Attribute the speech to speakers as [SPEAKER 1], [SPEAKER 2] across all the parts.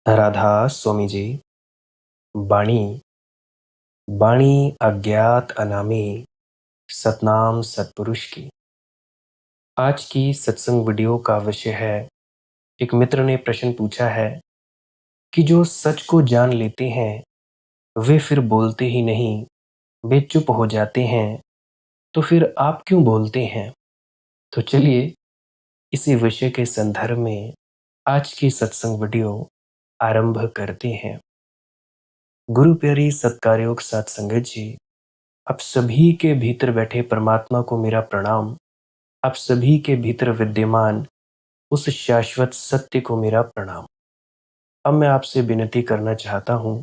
[SPEAKER 1] राधा स्वामी जी। बाणी बाणी अज्ञात अनामी सतनाम सतपुरुष की। आज की सत्संग वीडियो का विषय है, एक मित्र ने प्रश्न पूछा है कि जो सच को जान लेते हैं वे फिर बोलते ही नहीं, वे चुप हो जाते हैं, तो फिर आप क्यों बोलते हैं। तो चलिए इसी विषय के संदर्भ में आज की सत्संग वीडियो आरंभ करते हैं। गुरु प्यारी सत्कारयोग साथ संगत जी, आप सभी के भीतर बैठे परमात्मा को मेरा प्रणाम। आप सभी के भीतर विद्यमान उस शाश्वत सत्य को मेरा प्रणाम। अब मैं आपसे विनती करना चाहता हूँ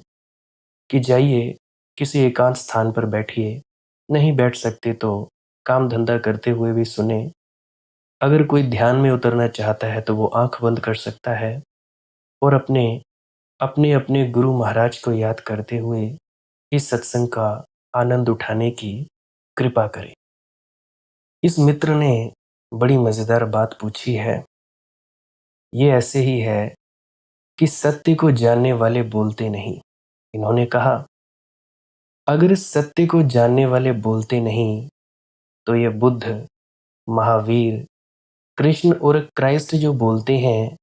[SPEAKER 1] कि जाइए किसी एकांत स्थान पर बैठिए। नहीं बैठ सकते तो काम धंधा करते हुए भी सुने। अगर कोई ध्यान में उतरना चाहता है तो वो आंख बंद कर सकता है और अपने अपने अपने गुरु महाराज को याद करते हुए इस सत्संग का आनंद उठाने की कृपा करें। इस मित्र ने बड़ी मजेदार बात पूछी है। ये ऐसे ही है कि सत्य को जानने वाले बोलते नहीं। इन्होंने कहा, अगर सत्य को जानने वाले बोलते नहीं तो ये बुद्ध, महावीर, कृष्ण और क्राइस्ट जो बोलते हैं,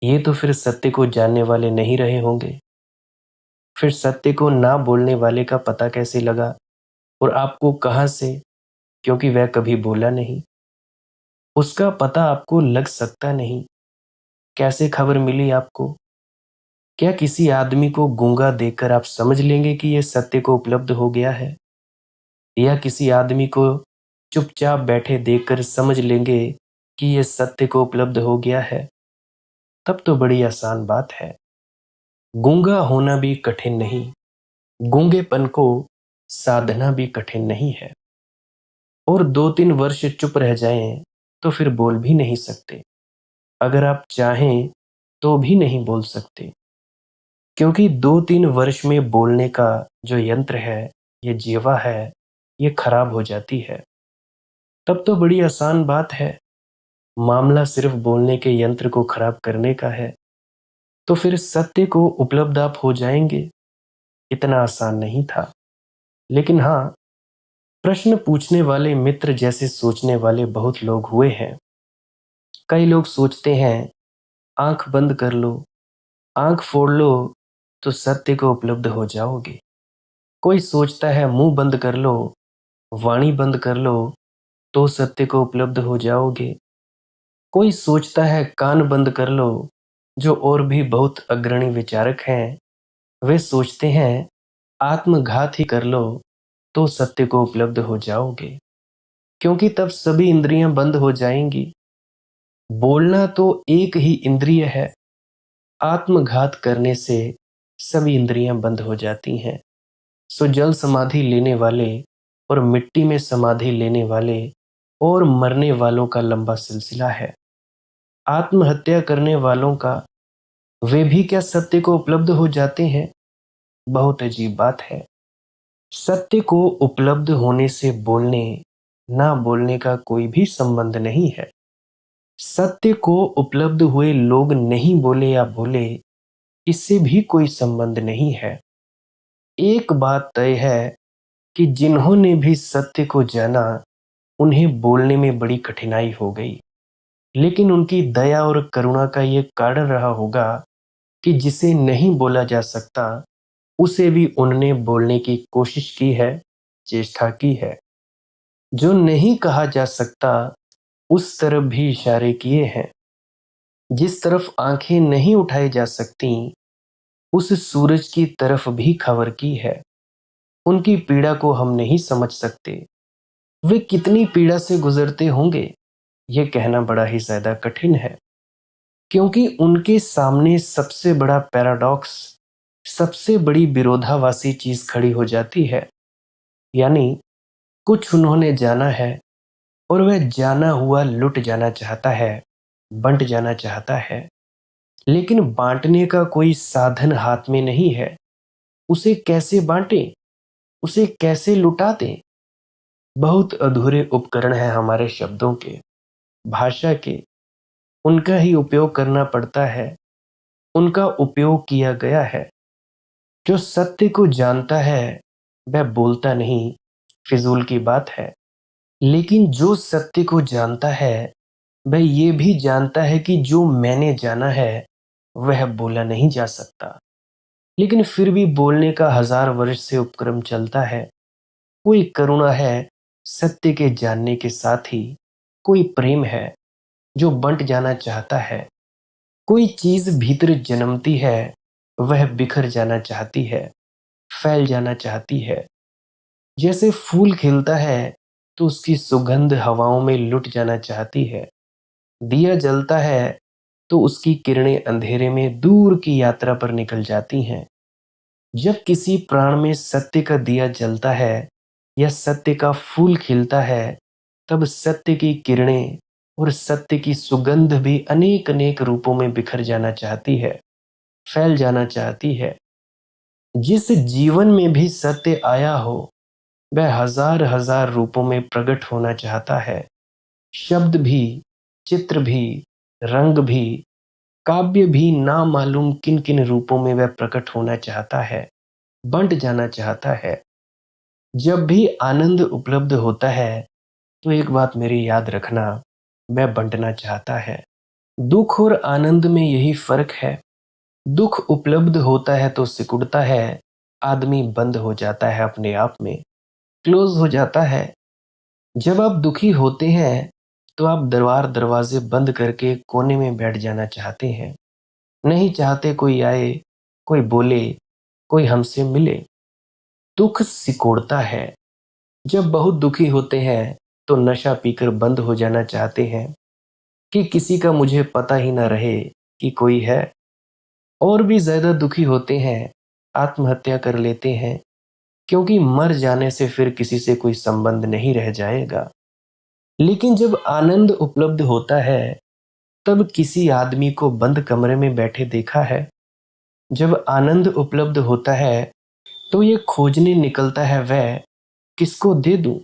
[SPEAKER 1] ये तो फिर सत्य को जानने वाले नहीं रहे होंगे। फिर सत्य को ना बोलने वाले का पता कैसे लगा और आपको कहाँ से, क्योंकि वह कभी बोला नहीं। उसका पता आपको लग सकता नहीं। कैसे खबर मिली आपको? क्या किसी आदमी को गूंगा देखकर आप समझ लेंगे कि यह सत्य को उपलब्ध हो गया है? या किसी आदमी को चुपचाप बैठे देखकर समझ लेंगे कि यह सत्य को उपलब्ध हो गया है? तब तो बड़ी आसान बात है। गूंगा होना भी कठिन नहीं, गूंगेपन को साधना भी कठिन नहीं है। और 2-3 वर्ष चुप रह जाएं तो फिर बोल भी नहीं सकते। अगर आप चाहें तो भी नहीं बोल सकते, क्योंकि 2-3 वर्ष में बोलने का जो यंत्र है, ये जीवा है, ये खराब हो जाती है। तब तो बड़ी आसान बात है। मामला सिर्फ बोलने के यंत्र को खराब करने का है, तो फिर सत्य को उपलब्ध आप हो जाएंगे। इतना आसान नहीं था। लेकिन हाँ, प्रश्न पूछने वाले मित्र जैसे सोचने वाले बहुत लोग हुए हैं। कई लोग सोचते हैं, आंख बंद कर लो, आंख फोड़ लो तो सत्य को उपलब्ध हो जाओगे। कोई सोचता है मुंह बंद कर लो, वाणी बंद कर लो तो सत्य को उपलब्ध हो जाओगे। कोई सोचता है कान बंद कर लो। जो और भी बहुत अग्रणी विचारक हैं, वे सोचते हैं आत्मघात ही कर लो तो सत्य को उपलब्ध हो जाओगे, क्योंकि तब सभी इंद्रियां बंद हो जाएंगी। बोलना तो एक ही इंद्रिय है। आत्मघात करने से सभी इंद्रियां बंद हो जाती हैं। सो जल समाधि लेने वाले और मिट्टी में समाधि लेने वाले और मरने वालों का लंबा सिलसिला है। आत्महत्या करने वालों का, वे भी क्या सत्य को उपलब्ध हो जाते हैं? बहुत अजीब बात है। सत्य को उपलब्ध होने से बोलने ना बोलने का कोई भी संबंध नहीं है। सत्य को उपलब्ध हुए लोग नहीं बोले या बोले, इससे भी कोई संबंध नहीं है। एक बात तय है कि जिन्होंने भी सत्य को जाना, उन्हें बोलने में बड़ी कठिनाई हो गई। लेकिन उनकी दया और करुणा का ये कारण रहा होगा कि जिसे नहीं बोला जा सकता, उसे भी उन्होंने बोलने की कोशिश की है, चेष्टा की है। जो नहीं कहा जा सकता, उस तरफ भी इशारे किए हैं। जिस तरफ आंखें नहीं उठाई जा सकती, उस सूरज की तरफ भी खबर की है। उनकी पीड़ा को हम नहीं समझ सकते। वे कितनी पीड़ा से गुजरते होंगे, ये कहना बड़ा ही ज्यादा कठिन है, क्योंकि उनके सामने सबसे बड़ा पैराडॉक्स, सबसे बड़ी विरोधाभासी चीज खड़ी हो जाती है। यानी कुछ उन्होंने जाना है और वह जाना हुआ लुट जाना चाहता है, बंट जाना चाहता है, लेकिन बांटने का कोई साधन हाथ में नहीं है। उसे कैसे बांटे, उसे कैसे लुटा दें? बहुत अधूरे उपकरण हैं हमारे शब्दों के, भाषा के। उनका ही उपयोग करना पड़ता है। उनका उपयोग किया गया है। जो सत्य को जानता है वह बोलता नहीं, फिजूल की बात है। लेकिन जो सत्य को जानता है वह ये भी जानता है कि जो मैंने जाना है वह बोला नहीं जा सकता। लेकिन फिर भी बोलने का 1000 वर्ष से उपक्रम चलता है। कोई करुणा है सत्य के जानने के साथ ही, कोई प्रेम है जो बंट जाना चाहता है। कोई चीज भीतर जन्मती है, वह बिखर जाना चाहती है, फैल जाना चाहती है। जैसे फूल खिलता है तो उसकी सुगंध हवाओं में लुट जाना चाहती है। दिया जलता है तो उसकी किरणें अंधेरे में दूर की यात्रा पर निकल जाती हैं। जब किसी प्राण में सत्य का दिया जलता है या सत्य का फूल खिलता है, तब सत्य की किरणें और सत्य की सुगंध भी अनेक अनेक रूपों में बिखर जाना चाहती है, फैल जाना चाहती है। जिस जीवन में भी सत्य आया हो वह हजार हजार रूपों में प्रकट होना चाहता है। शब्द भी, चित्र भी, रंग भी, काव्य भी, ना मालूम किन किन रूपों में वह प्रकट होना चाहता है, बंट जाना चाहता है। जब भी आनंद उपलब्ध होता है तो एक बात मेरी याद रखना, वह बंटना चाहता है। दुख और आनंद में यही फर्क है। दुख उपलब्ध होता है तो सिकुड़ता है, आदमी बंद हो जाता है, अपने आप में क्लोज हो जाता है। जब आप दुखी होते हैं तो आप दरबार दरवाजे बंद करके कोने में बैठ जाना चाहते हैं। नहीं चाहते कोई आए, कोई बोले, कोई हमसे मिले। दुख सिकोड़ता है। जब बहुत दुखी होते हैं तो नशा पीकर बंद हो जाना चाहते हैं कि किसी का मुझे पता ही ना रहे कि कोई है। और भी ज्यादा दुखी होते हैं, आत्महत्या कर लेते हैं, क्योंकि मर जाने से फिर किसी से कोई संबंध नहीं रह जाएगा। लेकिन जब आनंद उपलब्ध होता है तब किसी आदमी को बंद कमरे में बैठे देखा है? जब आनंद उपलब्ध होता है तो ये खोजने निकलता है वह किसको दे दूं।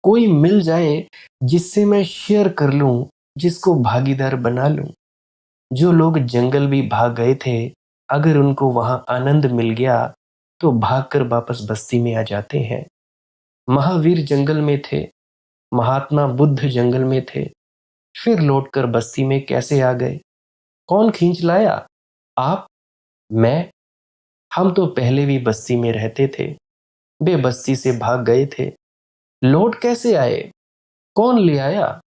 [SPEAKER 1] कोई मिल जाए जिससे मैं शेयर कर लूं, जिसको भागीदार बना लूं। जो लोग जंगल भी भाग गए थे, अगर उनको वहां आनंद मिल गया तो भागकर वापस बस्ती में आ जाते हैं। महावीर जंगल में थे, महात्मा बुद्ध जंगल में थे, फिर लौटकर बस्ती में कैसे आ गए? कौन खींच लाया? आप? मैं? हम तो पहले भी बस्ती में रहते थे, वे बस्ती से भाग गए थे, लौट कैसे आए? कौन ले आया?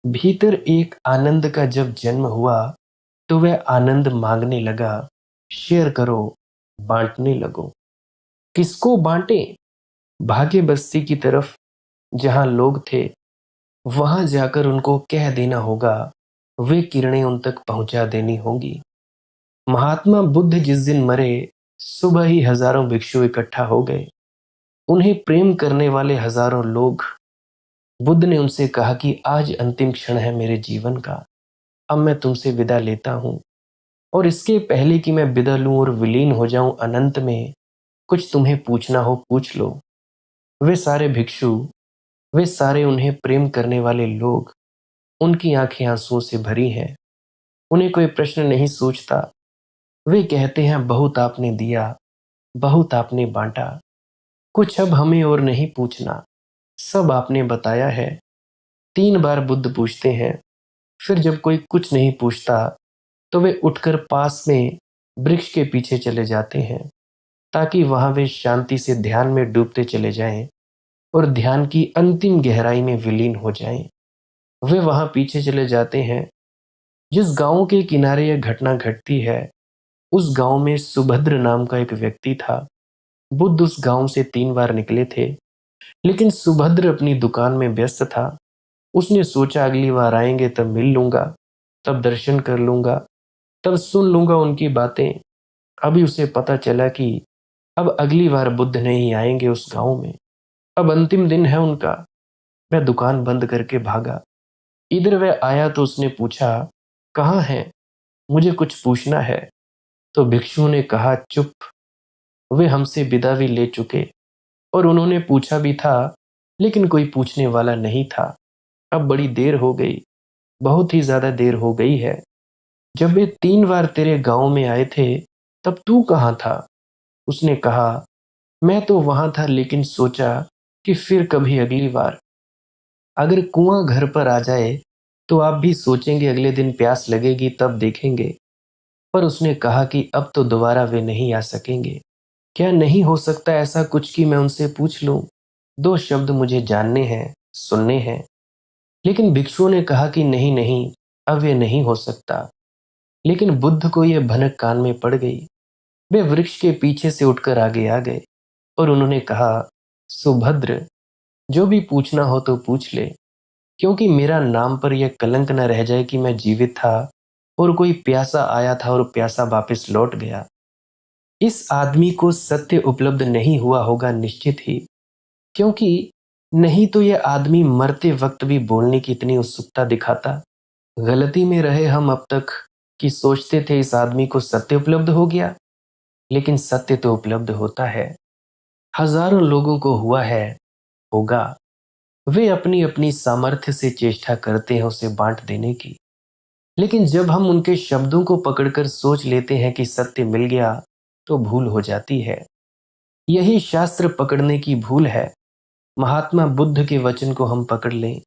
[SPEAKER 1] भीतर एक आनंद का जब जन्म हुआ तो वह आनंद मांगने लगा, शेयर करो, बांटने लगो। किसको बांटे? भागे बस्ती की तरफ, जहां लोग थे, वहां जाकर उनको कह देना होगा, वे किरणें उन तक पहुंचा देनी होंगी। महात्मा बुद्ध जिस दिन मरे, सुबह ही हजारों भिक्षु इकट्ठा हो गए। उन्हें प्रेम करने वाले हजारों लोग। बुद्ध ने उनसे कहा कि आज अंतिम क्षण है मेरे जीवन का, अब मैं तुमसे विदा लेता हूं, और इसके पहले कि मैं विदा लूं और विलीन हो जाऊं अनंत में, कुछ तुम्हें पूछना हो पूछ लो। वे सारे भिक्षु, वे सारे उन्हें प्रेम करने वाले लोग, उनकी आंखें आंसुओं से भरी हैं। उन्हें कोई प्रश्न नहीं सूझता। वे कहते हैं, बहुत आपने दिया, बहुत आपने बांटा, कुछ अब हमें और नहीं पूछना, सब आपने बताया है। 3 बार बुद्ध पूछते हैं। फिर जब कोई कुछ नहीं पूछता तो वे उठकर पास में वृक्ष के पीछे चले जाते हैं, ताकि वहां वे शांति से ध्यान में डूबते चले जाएं और ध्यान की अंतिम गहराई में विलीन हो जाएं। वे वहां पीछे चले जाते हैं। जिस गांव के किनारे यह घटना घटती है, उस गांव में सुभद्र नाम का एक व्यक्ति था। बुद्ध उस गांव से 3 बार निकले थे, लेकिन सुभद्र अपनी दुकान में व्यस्त था। उसने सोचा अगली बार आएंगे तब मिल लूंगा, तब दर्शन कर लूंगा, तब सुन लूंगा उनकी बातें। अभी उसे पता चला कि अब अगली बार बुद्ध नहीं आएंगे उस गांव में, अब अंतिम दिन है उनका। वह दुकान बंद करके भागा। इधर वह आया तो उसने पूछा, कहाँ है? मुझे कुछ पूछना है। तो भिक्षु ने कहा, चुप, वे हमसे विदा भी ले चुके और उन्होंने पूछा भी था, लेकिन कोई पूछने वाला नहीं था। अब बड़ी देर हो गई, बहुत ही ज्यादा देर हो गई है। जब वे 3 बार तेरे गांव में आए थे तब तू कहाँ था? उसने कहा, मैं तो वहां था, लेकिन सोचा कि फिर कभी अगली बार। अगर कुआं घर पर आ जाए तो आप भी सोचेंगे अगले दिन प्यास लगेगी तब देखेंगे। पर उसने कहा कि अब तो दोबारा वे नहीं आ सकेंगे। क्या नहीं हो सकता ऐसा कुछ कि मैं उनसे पूछ लूं? 2 शब्द मुझे जानने हैं, सुनने हैं। लेकिन भिक्षुओं ने कहा कि नहीं नहीं, अब ये नहीं हो सकता। लेकिन बुद्ध को यह भनक कान में पड़ गई। वे वृक्ष के पीछे से उठकर आगे आ गए और उन्होंने कहा, सुभद्र, जो भी पूछना हो तो पूछ ले, क्योंकि मेरा नाम पर यह कलंक न रह जाए कि मैं जीवित था और कोई प्यासा आया था और प्यासा वापस लौट गया। इस आदमी को सत्य उपलब्ध नहीं हुआ होगा निश्चित ही, क्योंकि नहीं तो यह आदमी मरते वक्त भी बोलने की इतनी उत्सुकता दिखाता। गलती में रहे हम अब तक कि सोचते थे इस आदमी को सत्य उपलब्ध हो गया। लेकिन सत्य तो उपलब्ध होता है, हजारों लोगों को हुआ है, होगा। वे अपनी अपनी सामर्थ्य से चेष्टा करते हैं उसे बांट देने की। लेकिन जब हम उनके शब्दों को पकड़कर सोच लेते हैं कि सत्य मिल गया, तो भूल हो जाती है। यही शास्त्र पकड़ने की भूल है। महात्मा बुद्ध के वचन को हम पकड़ लें,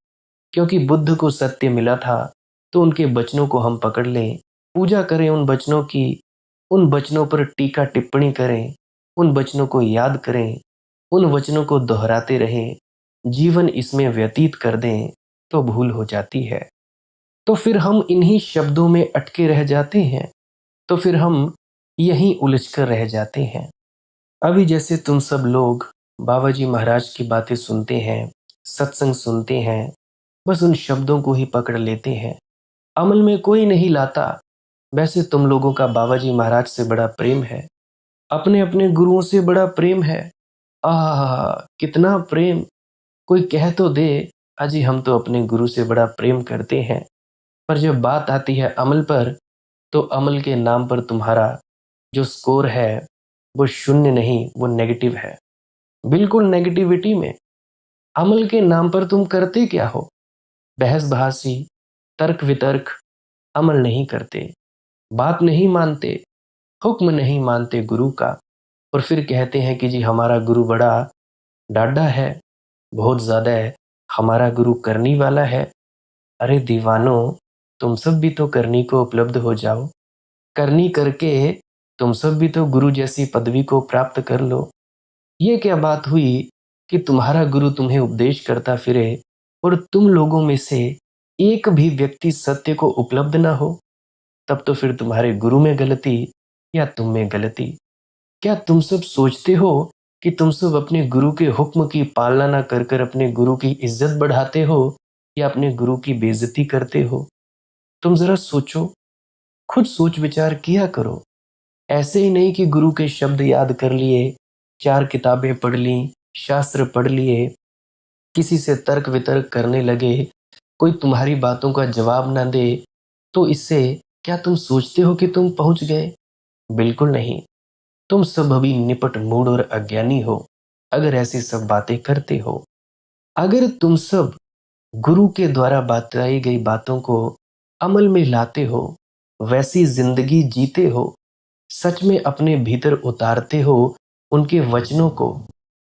[SPEAKER 1] क्योंकि बुद्ध को सत्य मिला था, तो उनके वचनों को हम पकड़ लें, पूजा करें उन वचनों की, उन वचनों पर टीका टिप्पणी करें, उन वचनों को याद करें, उन वचनों को दोहराते रहें, जीवन इसमें व्यतीत कर दें, तो भूल हो जाती है। तो फिर हम इन्हीं शब्दों में अटके रह जाते हैं, तो फिर हम यहीं उलझ कर रह जाते हैं। अभी जैसे तुम सब लोग बाबा जी महाराज की बातें सुनते हैं, सत्संग सुनते हैं, बस उन शब्दों को ही पकड़ लेते हैं, अमल में कोई नहीं लाता। वैसे तुम लोगों का बाबा जी महाराज से बड़ा प्रेम है, अपने अपने गुरुओं से बड़ा प्रेम है। आह, कितना प्रेम! कोई कह तो दे, अजी हम तो अपने गुरु से बड़ा प्रेम करते हैं। पर जब बात आती है अमल पर, तो अमल के नाम पर तुम्हारा जो स्कोर है वो शून्य नहीं, वो नेगेटिव है। बिल्कुल नेगेटिविटी में। अमल के नाम पर तुम करते क्या हो? बहस बहासी, तर्क वितर्क। अमल नहीं करते, बात नहीं मानते, हुक्म नहीं मानते गुरु का। और फिर कहते हैं कि जी हमारा गुरु बड़ा डाढ़ा है, बहुत ज्यादा है, हमारा गुरु करनी वाला है। अरे दीवानो, तुम सब भी तो करनी को उपलब्ध हो जाओ। करनी करके तुम सब भी तो गुरु जैसी पदवी को प्राप्त कर लो। ये क्या बात हुई कि तुम्हारा गुरु तुम्हें उपदेश करता फिरे और तुम लोगों में से एक भी व्यक्ति सत्य को उपलब्ध ना हो? तब तो फिर तुम्हारे गुरु में गलती या तुम में गलती। क्या तुम सब सोचते हो कि तुम सब अपने गुरु के हुक्म की पालना ना कर कर अपने गुरु की इज्जत बढ़ाते हो या अपने गुरु की बेइज्जती करते हो? तुम जरा सोचो, खुद सोच विचार किया करो। ऐसे ही नहीं कि गुरु के शब्द याद कर लिए, 4 किताबें पढ़ ली, शास्त्र पढ़ लिए, किसी से तर्क वितर्क करने लगे, कोई तुम्हारी बातों का जवाब ना दे, तो इससे क्या तुम सोचते हो कि तुम पहुंच गए? बिल्कुल नहीं। तुम सब अभी निपट मूड और अज्ञानी हो, अगर ऐसी सब बातें करते हो। अगर तुम सब गुरु के द्वारा बताई गई बातों को अमल में लाते हो, वैसी जिंदगी जीते हो, सच में अपने भीतर उतारते हो उनके वचनों को,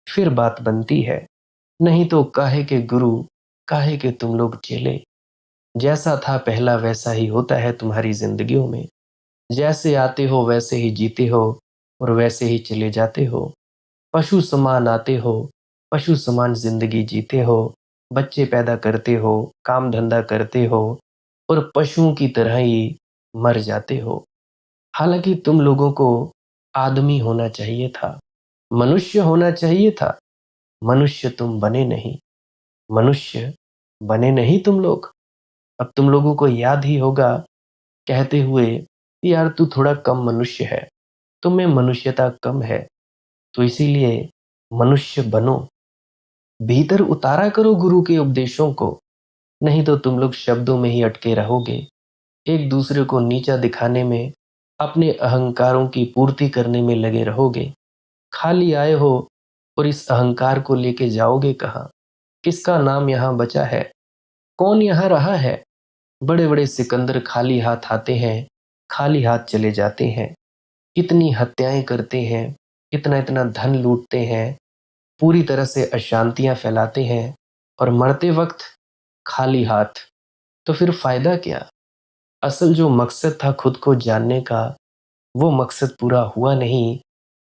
[SPEAKER 1] फिर बात बनती है। नहीं तो काहे के गुरु, काहे के तुम लोग चेले। जैसा था पहला वैसा ही होता है तुम्हारी जिंदगियों में। जैसे आते हो वैसे ही जीते हो और वैसे ही चले जाते हो। पशु समान आते हो, पशु समान जिंदगी जीते हो, बच्चे पैदा करते हो, काम धंधा करते हो और पशुओं की तरह ही मर जाते हो। हालांकि तुम लोगों को आदमी होना चाहिए था, मनुष्य होना चाहिए था। मनुष्य तुम बने नहीं, मनुष्य बने नहीं तुम लोग। अब तुम लोगों को याद ही होगा कहते हुए कि यार तू थोड़ा कम मनुष्य है, तुम में मनुष्यता कम है, तो इसीलिए मनुष्य बनो। भीतर उतारा करो गुरु के उपदेशों को, नहीं तो तुम लोग शब्दों में ही अटके रहोगे, एक दूसरे को नीचा दिखाने में, अपने अहंकारों की पूर्ति करने में लगे रहोगे। खाली आए हो और इस अहंकार को लेके जाओगे कहाँ? किसका नाम यहाँ बचा है? कौन यहाँ रहा है? बड़े बड़े सिकंदर खाली हाथ आते हैं खाली हाथ चले जाते हैं, इतनी हत्याएं करते हैं, इतना इतना धन लूटते हैं, पूरी तरह से अशांतियां फैलाते हैं और मरते वक्त खाली हाथ। तो फिर फायदा क्या? असल जो मकसद था खुद को जानने का, वो मकसद पूरा हुआ नहीं।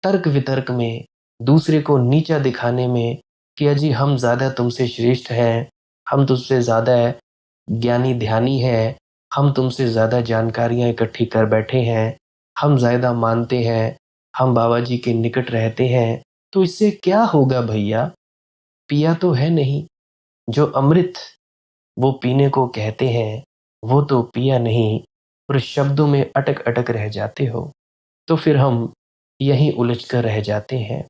[SPEAKER 1] तर्क वितर्क में, दूसरे को नीचा दिखाने में कि अजी हम ज़्यादा तुमसे श्रेष्ठ हैं, हम तुमसे ज़्यादा ज्ञानी ध्यानी हैं, हम तुमसे ज़्यादा जानकारियाँ इकट्ठी कर बैठे हैं, हम ज़्यादा मानते हैं, हम बाबा जी के निकट रहते हैं। तो इससे क्या होगा भैया? पिया तो है नहीं। जो अमृत वो पीने को कहते हैं, वो तो पिया नहीं और शब्दों में अटक अटक रह जाते हो। तो फिर हम यहीं उलझ कर रह जाते हैं।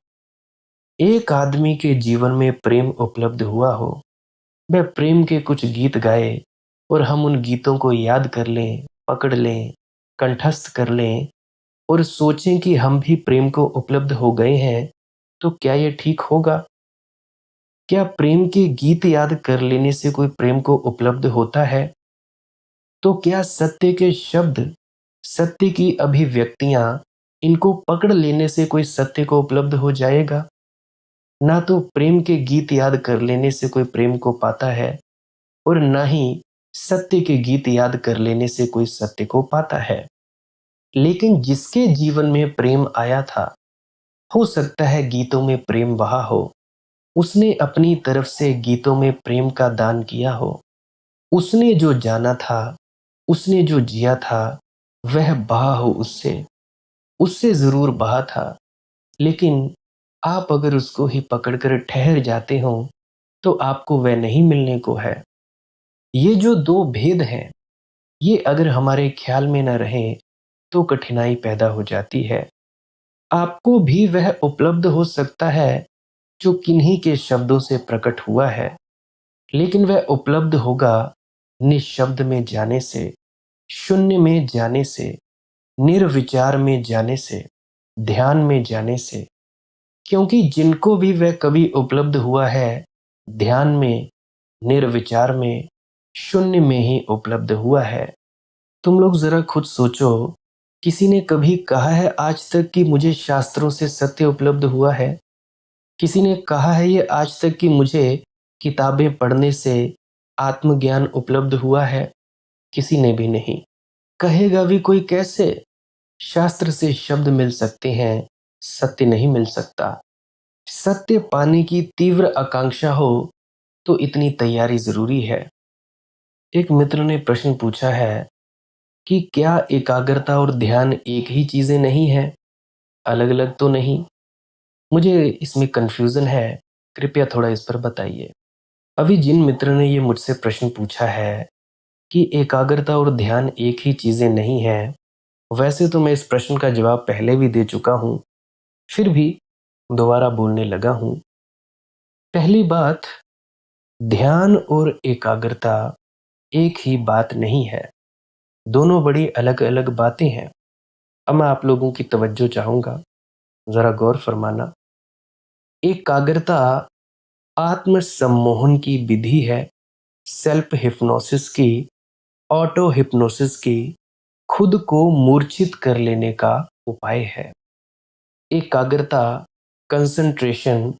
[SPEAKER 1] एक आदमी के जीवन में प्रेम उपलब्ध हुआ हो, वह प्रेम के कुछ गीत गाए और हम उन गीतों को याद कर लें, पकड़ लें, कंठस्थ कर लें और सोचें कि हम भी प्रेम को उपलब्ध हो गए हैं। तो क्या ये ठीक होगा? क्या प्रेम के गीत याद कर लेने से कोई प्रेम को उपलब्ध होता है? तो क्या सत्य के शब्द, सत्य की अभिव्यक्तियां, इनको पकड़ लेने से कोई सत्य को उपलब्ध हो जाएगा? ना तो प्रेम के गीत याद कर लेने से कोई प्रेम को पाता है और ना ही सत्य के गीत याद कर लेने से कोई सत्य को पाता है। लेकिन जिसके जीवन में प्रेम आया था, हो सकता है गीतों में प्रेम बहा हो, उसने अपनी तरफ से गीतों में प्रेम का दान किया हो, उसने जो जाना था, उसने जो जिया था, वह बहा हो उससे, उससे जरूर बहा था। लेकिन आप अगर उसको ही पकड़कर ठहर जाते हो तो आपको वह नहीं मिलने को है। ये जो दो भेद हैं, ये अगर हमारे ख्याल में न रहे तो कठिनाई पैदा हो जाती है। आपको भी वह उपलब्ध हो सकता है जो किन्हीं के शब्दों से प्रकट हुआ है, लेकिन वह उपलब्ध होगा निशब्द में जाने से, शून्य में जाने से, निर्विचार में जाने से, ध्यान में जाने से। क्योंकि जिनको भी वह कभी उपलब्ध हुआ है, ध्यान में, निर्विचार में, शून्य में ही उपलब्ध हुआ है। तुम लोग जरा खुद सोचो, किसी ने कभी कहा है आज तक कि मुझे शास्त्रों से सत्य उपलब्ध हुआ है? किसी ने कहा है ये आज तक कि मुझे किताबें पढ़ने से आत्मज्ञान उपलब्ध हुआ है? किसी ने भी नहीं। कहेगा भी कोई कैसे? शास्त्र से शब्द मिल सकते हैं, सत्य नहीं मिल सकता। सत्य पाने की तीव्र आकांक्षा हो तो इतनी तैयारी जरूरी है। एक मित्र ने प्रश्न पूछा है कि क्या एकाग्रता और ध्यान एक ही चीजें नहीं है? अलग अलग तो नहीं? मुझे इसमें कंफ्यूजन है, कृपया थोड़ा इस पर बताइए। अभी जिन मित्र ने ये मुझसे प्रश्न पूछा है कि एकाग्रता और ध्यान एक ही चीजें नहीं है, वैसे तो मैं इस प्रश्न का जवाब पहले भी दे चुका हूं, फिर भी दोबारा बोलने लगा हूं। पहली बात, ध्यान और एकाग्रता एक ही बात नहीं है, दोनों बड़ी अलग अलग बातें हैं। अब मैं आप लोगों की तवज्जो चाहूंगा, जरा गौर फरमाना। एकाग्रता आत्म सम्मोहन की विधि है, सेल्फ हिप्नोसिस की, ऑटो हिप्नोसिस की, खुद को मूर्छित कर लेने का उपाय है। एकाग्रता, कंसंट्रेशन,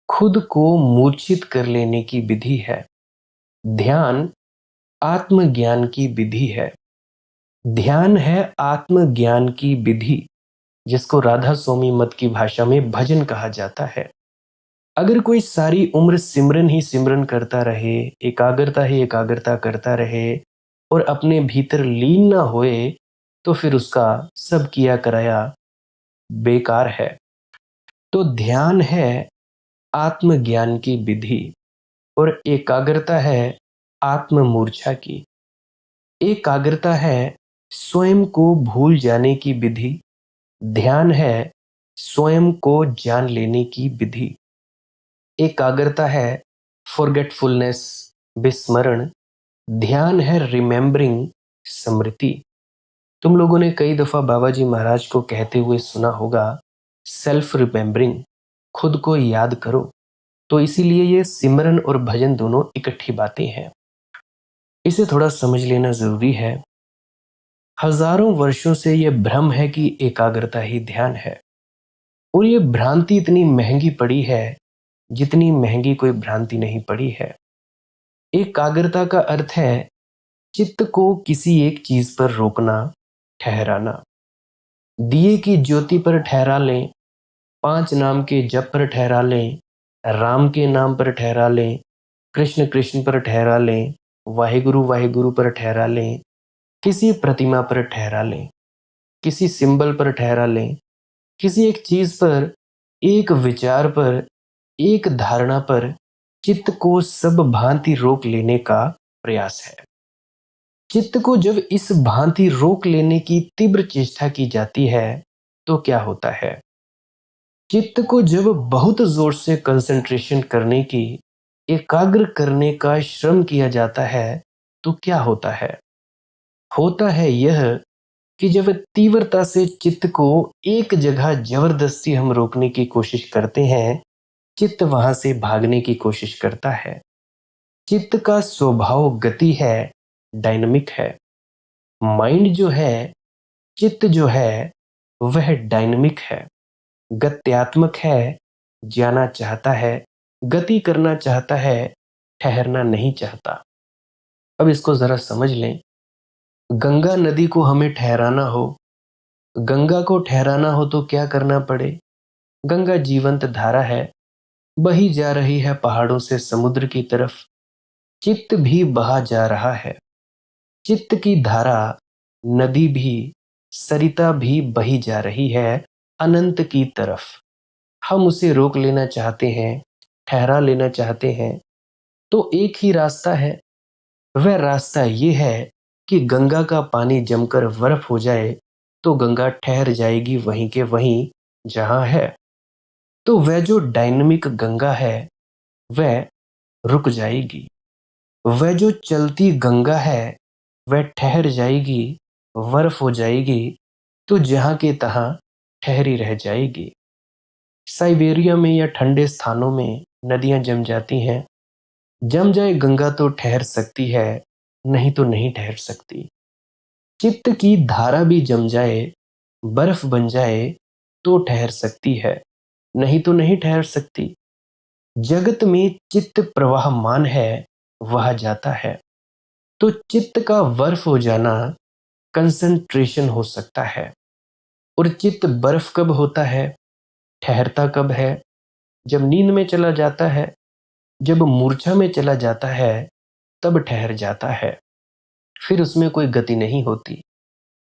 [SPEAKER 1] खुद को मूर्छित कर लेने की विधि है। ध्यान आत्मज्ञान की विधि है। ध्यान है आत्मज्ञान की विधि, जिसको राधा स्वामी मत की भाषा में भजन कहा जाता है। अगर कोई सारी उम्र सिमरन ही सिमरन करता रहे, एकाग्रता ही एकाग्रता करता रहे और अपने भीतर लीन ना होए, तो फिर उसका सब किया कराया बेकार है। तो ध्यान है आत्मज्ञान की विधि और एकाग्रता है आत्म मूर्छा की। एकाग्रता है स्वयं को भूल जाने की विधि, ध्यान है स्वयं को जान लेने की विधि। एकाग्रता है फॉरगेटफुलनेस, विस्मरण, ध्यान है रिमेम्बरिंग, स्मृति। तुम लोगों ने कई दफा बाबा जी महाराज को कहते हुए सुना होगा, सेल्फ रिमेम्बरिंग, खुद को याद करो। तो इसीलिए ये सिमरन और भजन दोनों इकट्ठी बातें हैं, इसे थोड़ा समझ लेना जरूरी है। हजारों वर्षों से यह भ्रम है कि एकाग्रता ही ध्यान है, और ये भ्रांति इतनी महंगी पड़ी है जितनी महंगी कोई भ्रांति नहीं पड़ी है। एकाग्रता का अर्थ है चित्त को किसी एक चीज पर रोकना, ठहराना। दिए की ज्योति पर ठहरा लें, पांच नाम के जप पर ठहरा लें, राम के नाम पर ठहरा लें, कृष्ण कृष्ण पर ठहरा लें, वाहिगुरु वाहिगुरु पर ठहरा लें, किसी प्रतिमा पर ठहरा लें, किसी सिंबल पर ठहरा लें, किसी एक चीज पर, एक विचार पर, एक धारणा पर चित्त को सब भांति रोक लेने का प्रयास है। चित्त को जब इस भांति रोक लेने की तीव्र चेष्टा की जाती है तो क्या होता है? चित्त को जब बहुत जोर से कंसंट्रेशन करने की, एकाग्र करने का श्रम किया जाता है तो क्या होता है? होता है यह कि जब तीव्रता से चित्त को एक जगह जबरदस्ती हम रोकने की कोशिश करते हैं, चित्त वहां से भागने की कोशिश करता है। चित्त का स्वभाव गति है, डायनामिक है। माइंड जो है, चित्त जो है, वह डायनामिक है, गत्यात्मक है, जाना चाहता है, गति करना चाहता है, ठहरना नहीं चाहता। अब इसको जरा समझ लें। गंगा नदी को हमें ठहराना हो, गंगा को ठहराना हो तो क्या करना पड़े? गंगा जीवंत धारा है, बही जा रही है पहाड़ों से समुद्र की तरफ। चित्त भी बहा जा रहा है। चित्त की धारा, नदी भी, सरिता भी बही जा रही है अनंत की तरफ। हम उसे रोक लेना चाहते हैं, ठहरा लेना चाहते हैं, तो एक ही रास्ता है। वह रास्ता ये है कि गंगा का पानी जमकर बर्फ हो जाए तो गंगा ठहर जाएगी वहीं के वहीं जहां है। तो वह जो डायनामिक गंगा है वह रुक जाएगी। वह जो चलती गंगा है वह ठहर जाएगी, बर्फ हो जाएगी, तो जहां के तहां ठहरी रह जाएगी। साइबेरिया में या ठंडे स्थानों में नदियां जम जाती हैं। जम जाए गंगा तो ठहर सकती है, नहीं तो नहीं ठहर सकती। चित्त की धारा भी जम जाए, बर्फ बन जाए तो ठहर सकती है, नहीं तो नहीं ठहर सकती। जगत में चित्त प्रवाहमान है, वह जाता है। तो चित्त का बर्फ हो जाना कंसंट्रेशन हो सकता है। और चित्त बर्फ कब होता है, ठहरता कब है? जब नींद में चला जाता है, जब मूर्छा में चला जाता है, तब ठहर जाता है। फिर उसमें कोई गति नहीं होती।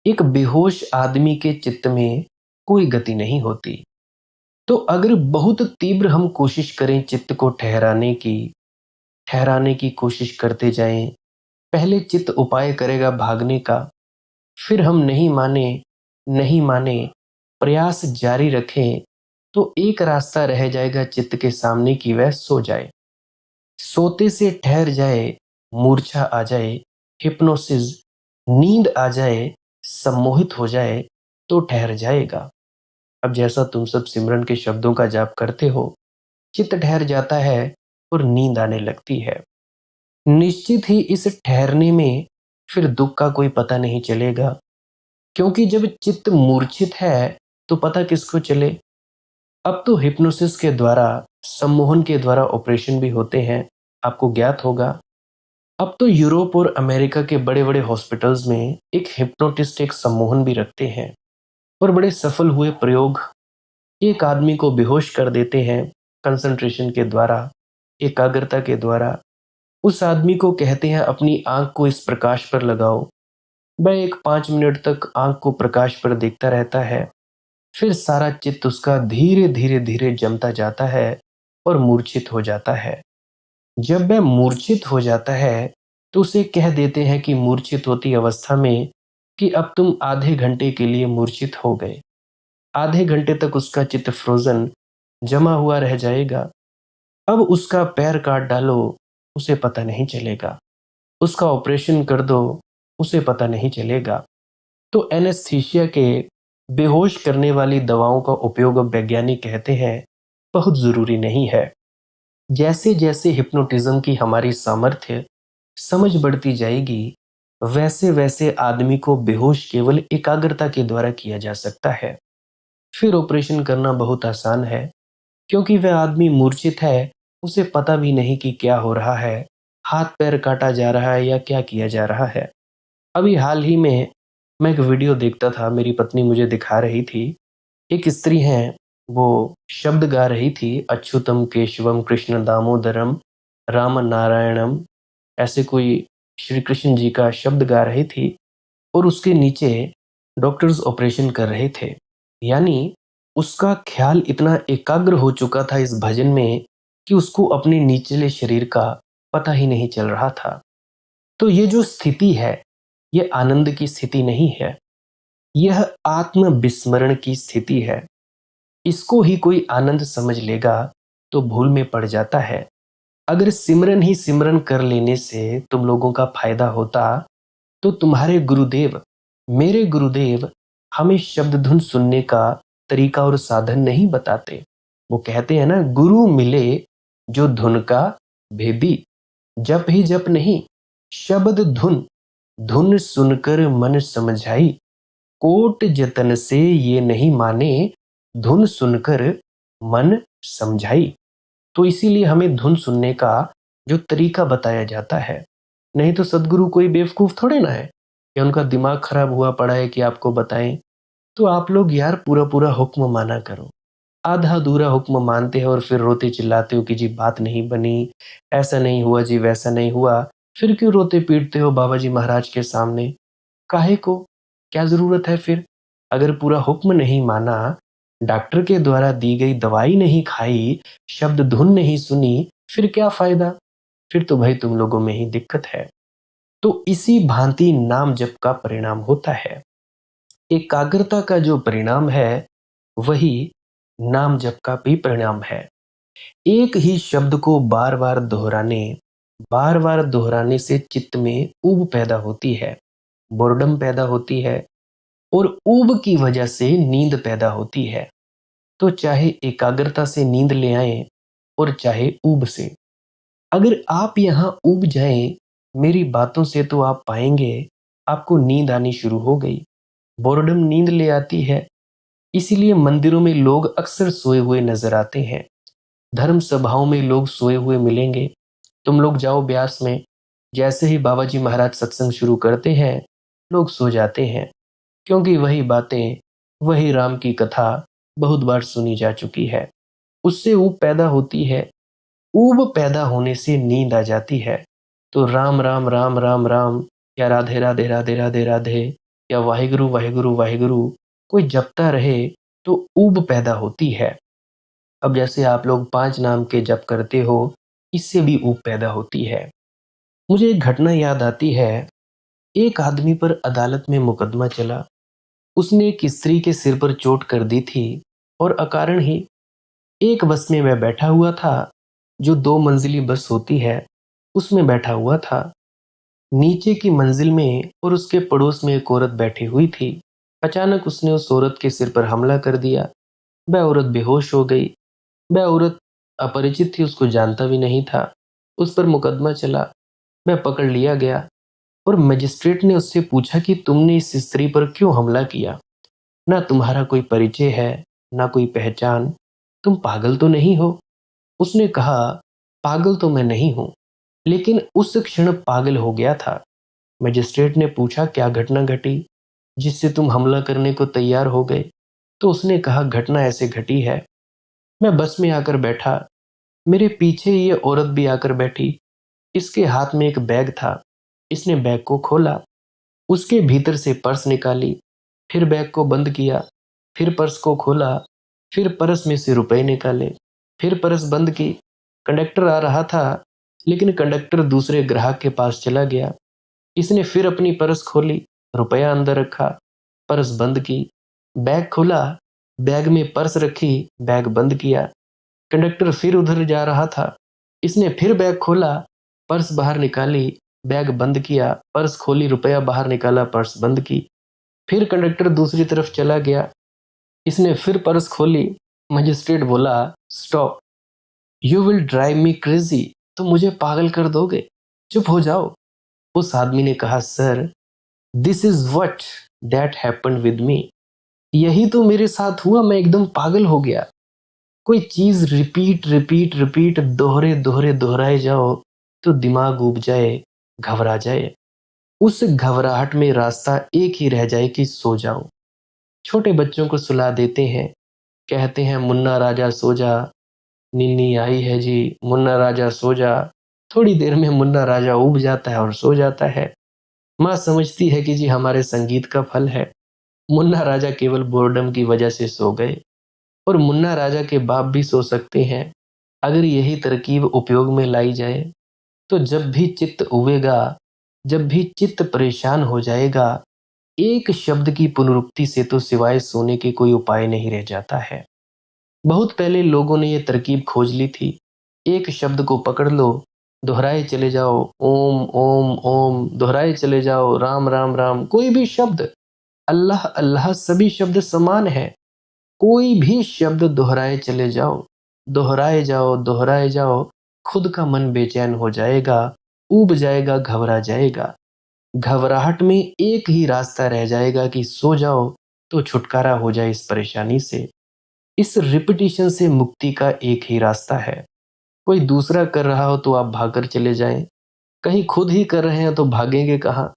[SPEAKER 1] एक बेहोश आदमी के चित्त में कोई गति नहीं होती। तो अगर बहुत तीव्र हम कोशिश करें चित्त को ठहराने की कोशिश करते जाएं, पहले चित्त उपाय करेगा भागने का, फिर हम नहीं माने, प्रयास जारी रखें, तो एक रास्ता रह जाएगा चित्त के सामने कि वह सो जाए। सोते से ठहर जाए, मूर्छा आ जाए, हिप्नोसिस, नींद आ जाए, सम्मोहित हो जाए तो ठहर जाएगा। अब जैसा तुम सब सिमरन के शब्दों का जाप करते हो, चित्त ठहर जाता है और नींद आने लगती है। निश्चित ही इस ठहरने में फिर दुख का कोई पता नहीं चलेगा, क्योंकि जब चित्त मूर्छित है तो पता किसको चले? अब तो हिप्नोसिस के द्वारा, सम्मोहन के द्वारा ऑपरेशन भी होते हैं, आपको ज्ञात होगा। अब तो यूरोप और अमेरिका के बड़े बड़े हॉस्पिटल्स में एक हिप्नोटिस्ट एक सम्मोहन भी रखते हैं, और बड़े सफल हुए प्रयोग। एक आदमी को बेहोश कर देते हैं कंसंट्रेशन के द्वारा, एकाग्रता के द्वारा। उस आदमी को कहते हैं अपनी आंख को इस प्रकाश पर लगाओ। वह एक 5 मिनट तक आंख को प्रकाश पर देखता रहता है। फिर सारा चित्त उसका धीरे धीरे धीरे जमता जाता है और मूर्छित हो जाता है। जब वह मूर्छित हो जाता है तो उसे कह देते हैं कि मूर्छित होती अवस्था में कि अब तुम आधे घंटे के लिए मूर्छित हो गए। आधे घंटे तक उसका चित्त फ्रोजन, जमा हुआ रह जाएगा। अब उसका पैर काट डालो, उसे पता नहीं चलेगा। उसका ऑपरेशन कर दो, उसे पता नहीं चलेगा। तो एनेस्थीसिया के, बेहोश करने वाली दवाओं का उपयोग अब वैज्ञानिक कहते हैं बहुत जरूरी नहीं है। जैसे जैसे हिप्नोटिज्म की हमारी सामर्थ्य, समझ बढ़ती जाएगी, वैसे वैसे आदमी को बेहोश केवल एकाग्रता के द्वारा किया जा सकता है। फिर ऑपरेशन करना बहुत आसान है, क्योंकि वह आदमी मूर्छित है, उसे पता भी नहीं कि क्या हो रहा है, हाथ पैर काटा जा रहा है या क्या किया जा रहा है। अभी हाल ही में मैं एक वीडियो देखता था, मेरी पत्नी मुझे दिखा रही थी। एक स्त्री हैं, वो शब्द गा रही थी, अच्युतम केशवम कृष्ण दामोदरम राम नारायणम, ऐसे कोई श्री कृष्ण जी का शब्द गा रही थी। और उसके नीचे डॉक्टर्स ऑपरेशन कर रहे थे। यानी उसका ख्याल इतना एकाग्र हो चुका था इस भजन में कि उसको अपने निचले शरीर का पता ही नहीं चल रहा था। तो ये जो स्थिति है, ये आनंद की स्थिति नहीं है, यह आत्म विस्मरण की स्थिति है। इसको ही कोई आनंद समझ लेगा तो भूल में पड़ जाता है। अगर सिमरन ही सिमरन कर लेने से तुम लोगों का फायदा होता, तो तुम्हारे गुरुदेव, मेरे गुरुदेव हमें शब्द धुन सुनने का तरीका और साधन नहीं बताते। वो कहते हैं ना, गुरु मिले जो धुन का भेदी, जप ही जप नहीं शब्द धुन, धुन सुनकर मन समझाई, कोट जतन से ये नहीं माने, धुन सुनकर मन समझाई। तो इसीलिए हमें धुन सुनने का जो तरीका बताया जाता है। नहीं तो सदगुरु कोई बेवकूफ थोड़े ना है या उनका दिमाग खराब हुआ पड़ा है कि आपको बताएं। तो आप लोग यार पूरा पूरा हुक्म माना करो। आधा अधूरा हुक्म मानते हो और फिर रोते चिल्लाते हो कि जी बात नहीं बनी, ऐसा नहीं हुआ जी, वैसा नहीं हुआ। फिर क्यों रोते पीटते हो बाबा जी महाराज के सामने? काहे को? क्या जरूरत है फिर? अगर पूरा हुक्म नहीं माना, डॉक्टर के द्वारा दी गई दवाई नहीं खाई, शब्द धुन नहीं सुनी, फिर क्या फायदा? फिर तो भाई तुम लोगों में ही दिक्कत है। तो इसी भांति नाम जप का परिणाम होता है। एकाग्रता का जो परिणाम है, वही नाम जप का भी परिणाम है। एक ही शब्द को बार बार दोहराने से चित्त में ऊब पैदा होती है, बोर्डम पैदा होती है, और ऊब की वजह से नींद पैदा होती है। तो चाहे एकाग्रता से नींद ले आए और चाहे ऊब से, अगर आप यहाँ ऊब जाएं मेरी बातों से, तो आप पाएंगे आपको नींद आनी शुरू हो गई। बोर्डम नींद ले आती है, इसीलिए मंदिरों में लोग अक्सर सोए हुए नजर आते हैं। धर्म सभाओं में लोग सोए हुए मिलेंगे। तुम लोग जाओ ब्यास में, जैसे ही बाबा जी महाराज सत्संग शुरू करते हैं, लोग सो जाते हैं, क्योंकि वही बातें, वही राम की कथा बहुत बार सुनी जा चुकी है। उससे ऊब पैदा होती है, ऊब पैदा होने से नींद आ जाती है। तो राम राम राम राम राम, या राधे राधे राधे राधे राधे, या वाहिगुरु वाहिगुरु वाहिगुरु कोई जपता रहे तो ऊब पैदा होती है। अब जैसे आप लोग 5 नाम के जप करते हो, इससे भी ऊब पैदा होती है। मुझे एक घटना याद आती है। एक आदमी पर अदालत में मुकदमा चला। उसने एक स्त्री के सिर पर चोट कर दी थी, और अकारण ही। एक बस में वह बैठा हुआ था, जो 2 मंजिली बस होती है, उसमें बैठा हुआ था। नीचे की मंजिल में और उसके पड़ोस में एक औरत बैठी हुई थी। अचानक उसने उस औरत के सिर पर हमला कर दिया। वह औरत बेहोश हो गई। वह औरत अपरिचित थी, उसको जानता भी नहीं था। उस पर मुकदमा चला। वह पकड़ लिया गया और मजिस्ट्रेट ने उससे पूछा कि तुमने इस स्त्री पर क्यों हमला किया? ना तुम्हारा कोई परिचय है, ना कोई पहचान, तुम पागल तो नहीं हो? उसने कहा, पागल तो मैं नहीं हूं, लेकिन उस क्षण पागल हो गया था। मजिस्ट्रेट ने पूछा, क्या घटना घटी जिससे तुम हमला करने को तैयार हो गए? तो उसने कहा, घटना ऐसे घटी है, मैं बस में आकर बैठा, मेरे पीछे ये औरत भी आकर बैठी। इसके हाथ में एक बैग था। इसने बैग को खोला, उसके भीतर से पर्स निकाली, फिर बैग को बंद किया, फिर पर्स को खोला, फिर पर्स में से रुपए निकाले, फिर पर्स बंद की। कंडक्टर आ रहा था, लेकिन कंडक्टर दूसरे ग्राहक के पास चला गया। इसने फिर अपनी पर्स खोली, रुपया अंदर रखा, पर्स बंद की, बैग खोला, बैग में पर्स रखी, बैग बंद किया। कंडक्टर फिर उधर जा रहा था। इसने फिर बैग खोला, पर्स बाहर निकाली, बैग बंद किया, पर्स खोली, रुपया बाहर निकाला, पर्स बंद की। फिर कंडक्टर दूसरी तरफ चला गया। इसने फिर पर्स खोली। मजिस्ट्रेट बोला, stop, you will drive me crazy, तुम मुझे पागल कर दोगे, चुप हो जाओ। उस आदमी ने कहा, sir, this is what that happened with me. यही तो मेरे साथ हुआ, मैं एकदम पागल हो गया। कोई चीज रिपीट रिपीट रिपीट दोहरे दोहरे दोहराए जाओ तो दिमाग ऊब जाए, घबरा जाए। उस घबराहट में रास्ता एक ही रह जाए कि सो जाओ। छोटे बच्चों को सुला देते हैं, कहते हैं मुन्ना राजा सो जा, निन्नी आई है जी, मुन्ना राजा सो जा। थोड़ी देर में मुन्ना राजा ऊब जाता है और सो जाता है। माँ समझती है कि जी हमारे संगीत का फल है। मुन्ना राजा केवल बोर्डम की वजह से सो गए, और मुन्ना राजा के बाप भी सो सकते हैं अगर यही तरकीब उपयोग में लाई जाए। तो जब भी चित्त उबेगा, जब भी चित्त परेशान हो जाएगा, एक शब्द की पुनरुक्ति से तो सिवाय सोने के कोई उपाय नहीं रह जाता है। बहुत पहले लोगों ने ये तरकीब खोज ली थी। एक शब्द को पकड़ लो, दोहराए चले जाओ, ओम ओम ओम, दोहराए चले जाओ, राम राम राम, कोई भी शब्द, अल्लाह अल्लाह, सभी शब्द समान है। कोई भी शब्द दोहराए चले जाओ, दोहराए जाओ, दोहराए जाओ, खुद का मन बेचैन हो जाएगा, ऊब जाएगा, घबरा जाएगा। घबराहट में एक ही रास्ता रह जाएगा कि सो जाओ तो छुटकारा हो जाए इस परेशानी से। इस रिपीटिशन से मुक्ति का एक ही रास्ता है। कोई दूसरा कर रहा हो तो आप भागकर चले जाएं, कहीं खुद ही कर रहे हैं तो भागेंगे कहाँ।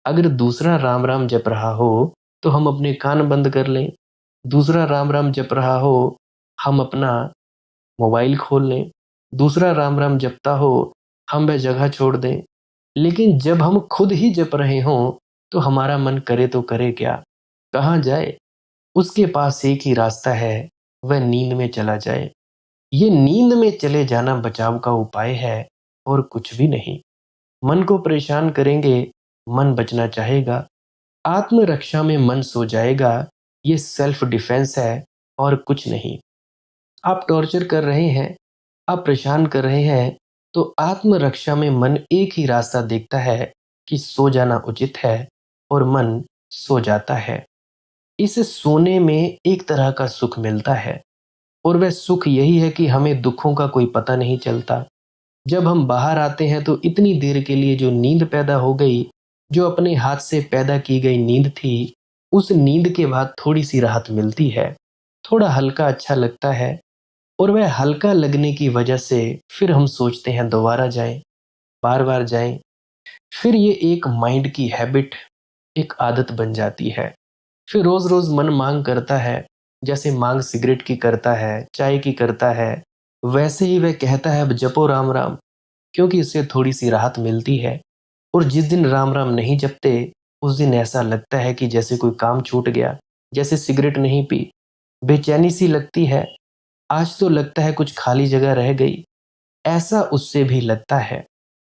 [SPEAKER 1] अगर दूसरा राम राम जप रहा हो तो हम अपने कान बंद कर लें, दूसरा राम राम जप रहा हो हम अपना मोबाइल खोल लें, दूसरा राम राम जपता हो हम वह जगह छोड़ दें। लेकिन जब हम खुद ही जप रहे हों तो हमारा मन करे तो करे क्या, कहाँ जाए। उसके पास एक ही रास्ता है, वह नींद में चला जाए। ये नींद में चले जाना बचाव का उपाय है और कुछ भी नहीं। मन को परेशान करेंगे, मन बचना चाहेगा। आत्मरक्षा में मन सो जाएगा, ये सेल्फ डिफेंस है और कुछ नहीं। आप टॉर्चर कर रहे हैं, आप परेशान कर रहे हैं, तो आत्मरक्षा में मन एक ही रास्ता देखता है कि सो जाना उचित है, और मन सो जाता है। इस सोने में एक तरह का सुख मिलता है, और वह सुख यही है कि हमें दुखों का कोई पता नहीं चलता। जब हम बाहर आते हैं तो इतनी देर के लिए जो नींद पैदा हो गई, जो अपने हाथ से पैदा की गई नींद थी, उस नींद के बाद थोड़ी सी राहत मिलती है, थोड़ा हल्का अच्छा लगता है। और वह हल्का लगने की वजह से फिर हम सोचते हैं दोबारा जाएं, बार बार जाएं। फिर ये एक माइंड की हैबिट, एक आदत बन जाती है। फिर रोज रोज मन मांग करता है, जैसे मांग सिगरेट की करता है, चाय की करता है, वैसे ही वह कहता है अब जपो राम राम, क्योंकि इससे थोड़ी सी राहत मिलती है। और जिस दिन राम राम नहीं जपते, उस दिन ऐसा लगता है कि जैसे कोई काम छूट गया, जैसे सिगरेट नहीं पी, बेचैनी सी लगती है। आज तो लगता है कुछ खाली जगह रह गई, ऐसा उससे भी लगता है।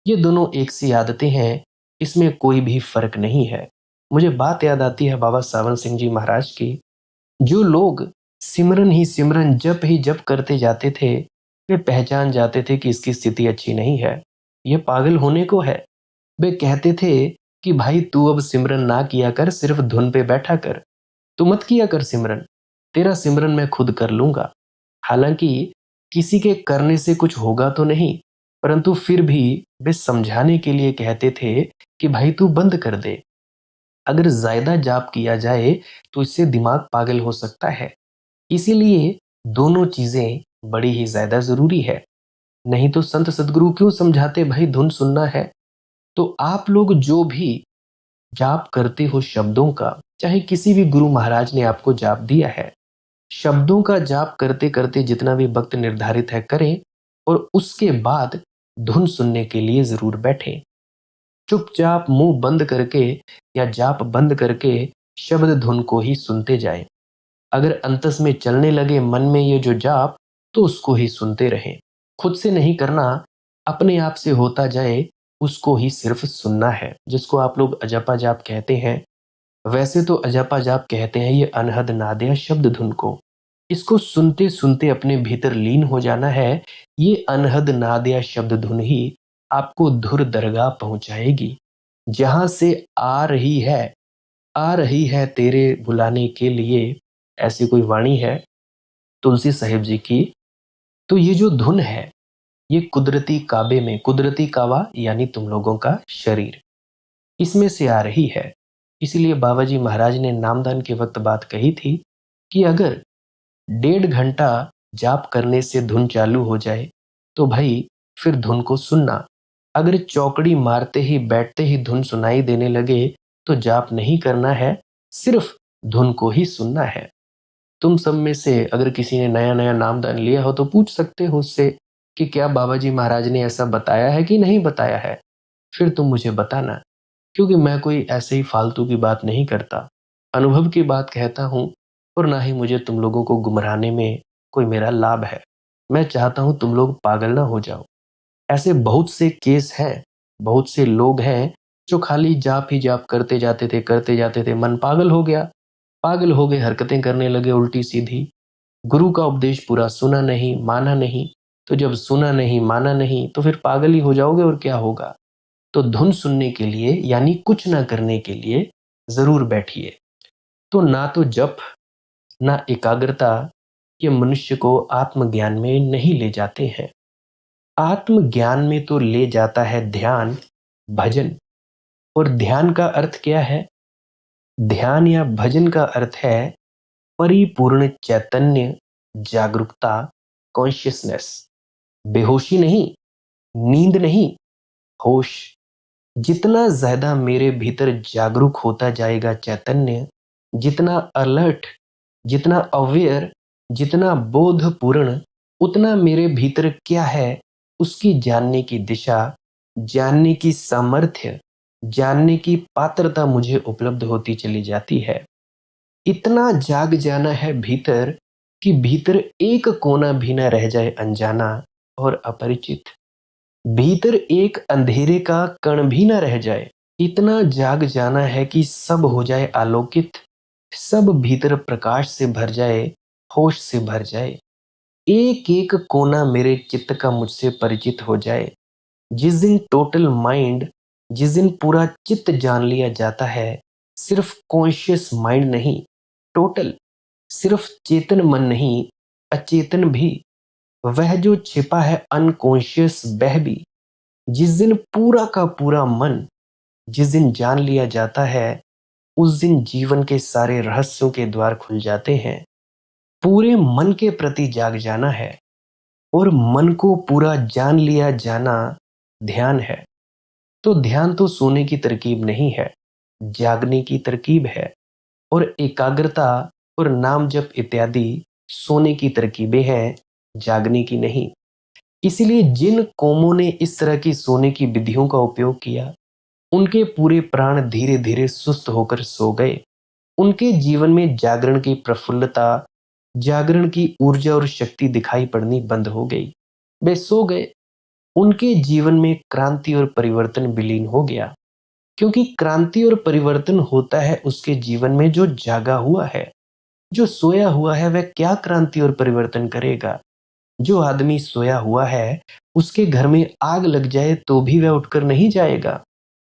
[SPEAKER 1] ये दोनों एक सी आदतें हैं, इसमें कोई भी फर्क नहीं है। मुझे बात याद आती है बाबा सावन सिंह जी महाराज की। जो लोग सिमरन ही सिमरन, जप ही जप करते जाते थे, वे पहचान जाते थे कि इसकी स्थिति अच्छी नहीं है, ये पागल होने को है। वे कहते थे कि भाई तू अब सिमरन ना किया कर, सिर्फ धुन पे बैठा कर, तू मत किया कर सिमरन, तेरा सिमरन मैं खुद कर लूंगा। हालांकि किसी के करने से कुछ होगा तो नहीं, परंतु फिर भी वे समझाने के लिए कहते थे कि भाई तू बंद कर दे। अगर ज्यादा जाप किया जाए तो इससे दिमाग पागल हो सकता है। इसीलिए दोनों चीजें बड़ी ही ज्यादा जरूरी है। नहीं तो संत सदगुरु क्यों समझाते भाई धुन सुनना है। तो आप लोग जो भी जाप करते हो शब्दों का, चाहे किसी भी गुरु महाराज ने आपको जाप दिया है, शब्दों का जाप करते करते जितना भी वक्त निर्धारित है करें, और उसके बाद धुन सुनने के लिए जरूर बैठें। चुपचाप मुंह बंद करके या जाप बंद करके शब्द धुन को ही सुनते जाएं। अगर अंतस में चलने लगे मन में ये जो जाप, तो उसको ही सुनते रहें। खुद से नहीं करना, अपने आप से होता जाए उसको ही सिर्फ सुनना है, जिसको आप लोग अजपा जाप कहते हैं। वैसे तो अजपा जाप कहते हैं ये अनहद नाद या शब्द धुन को। इसको सुनते सुनते अपने भीतर लीन हो जाना है। ये अनहद नाद या शब्द धुन ही आपको धुर दरगाह पहुंचाएगी, जहां से आ रही है तेरे बुलाने के लिए, ऐसी कोई वाणी है तुलसी साहिब जी की। तो ये जो धुन है, ये कुदरती काबे में, कुदरती काबा यानी तुम लोगों का शरीर, इसमें से आ रही है। इसीलिए बाबा जी महाराज ने नामदान के वक्त बात कही थी कि अगर 1.5 घंटा जाप करने से धुन चालू हो जाए तो भाई फिर धुन को सुनना। अगर चौकड़ी मारते ही बैठते ही धुन सुनाई देने लगे तो जाप नहीं करना है, सिर्फ धुन को ही सुनना है। तुम सब में से अगर किसी ने नया नया नामदान लिया हो तो पूछ सकते हो उससे कि क्या बाबा जी महाराज ने ऐसा बताया है कि नहीं बताया है। फिर तुम मुझे बताना, क्योंकि मैं कोई ऐसे ही फालतू की बात नहीं करता, अनुभव की बात कहता हूँ। और ना ही मुझे तुम लोगों को गुमराहने में कोई मेरा लाभ है। मैं चाहता हूँ तुम लोग पागल ना हो जाओ। ऐसे बहुत से केस हैं, बहुत से लोग हैं जो खाली जाप ही जाप करते जाते थे, मन पागल हो गया, पागल हो गए, हरकतें करने लगे उल्टी सीधी। गुरु का उपदेश पूरा सुना नहीं, माना नहीं। तो जब सुना नहीं, माना नहीं, तो फिर पागल ही हो जाओगे और क्या होगा। तो धुन सुनने के लिए यानी कुछ ना करने के लिए जरूर बैठिए। तो ना तो जप ना एकाग्रता ये मनुष्य को आत्मज्ञान में नहीं ले जाते हैं। आत्मज्ञान में तो ले जाता है ध्यान, भजन। और ध्यान का अर्थ क्या है? ध्यान या भजन का अर्थ है परिपूर्ण चैतन्य, जागरूकता, कॉन्शियसनेस। बेहोशी नहीं, नींद नहीं, होश। जितना ज्यादा मेरे भीतर जागरूक होता जाएगा चैतन्य, जितना अलर्ट, जितना अवेयर, जितना बोधपूर्ण, उतना मेरे भीतर क्या है उसकी जानने की दिशा, जानने की सामर्थ्य, जानने की पात्रता मुझे उपलब्ध होती चली जाती है। इतना जाग जाना है भीतर कि भीतर एक कोना भी न रह जाए अनजाना और अपरिचित। भीतर एक अंधेरे का कण भी न रह जाए। इतना जाग जाना है कि सब हो जाए आलोकित, सब भीतर प्रकाश से भर जाए, होश से भर जाए। एक एक कोना मेरे चित्त का मुझसे परिचित हो जाए। जिस दिन टोटल माइंड, जिस दिन पूरा चित्त जान लिया जाता है, सिर्फ कॉन्शियस माइंड नहीं, टोटल, सिर्फ चेतन मन नहीं, अचेतन भी, वह जो छिपा है अनकॉन्शियस वह भी। जिस दिन पूरा का पूरा मन, जिस दिन जान लिया जाता है, उस दिन जीवन के सारे रहस्यों के द्वार खुल जाते हैं। पूरे मन के प्रति जाग जाना है और मन को पूरा जान लिया जाना ध्यान है। तो ध्यान तो सोने की तरकीब नहीं है, जागने की तरकीब है। और एकाग्रता और नाम जप इत्यादि सोने की तरकीबें हैं, जागने की नहीं। इसीलिए जिन कौमों ने इस तरह की सोने की विधियों का उपयोग किया, उनके पूरे प्राण धीरे धीरे सुस्त होकर सो गए। उनके जीवन में जागरण की प्रफुल्लता, जागरण की ऊर्जा और शक्ति दिखाई पड़नी बंद हो गई। वे सो गए। उनके जीवन में क्रांति और परिवर्तन विलीन हो गया, क्योंकि क्रांति और परिवर्तन होता है उसके जीवन में जो जागा हुआ है। जो सोया हुआ है वह क्या क्रांति और परिवर्तन करेगा? जो आदमी सोया हुआ है उसके घर में आग लग जाए तो भी वह उठकर नहीं जाएगा।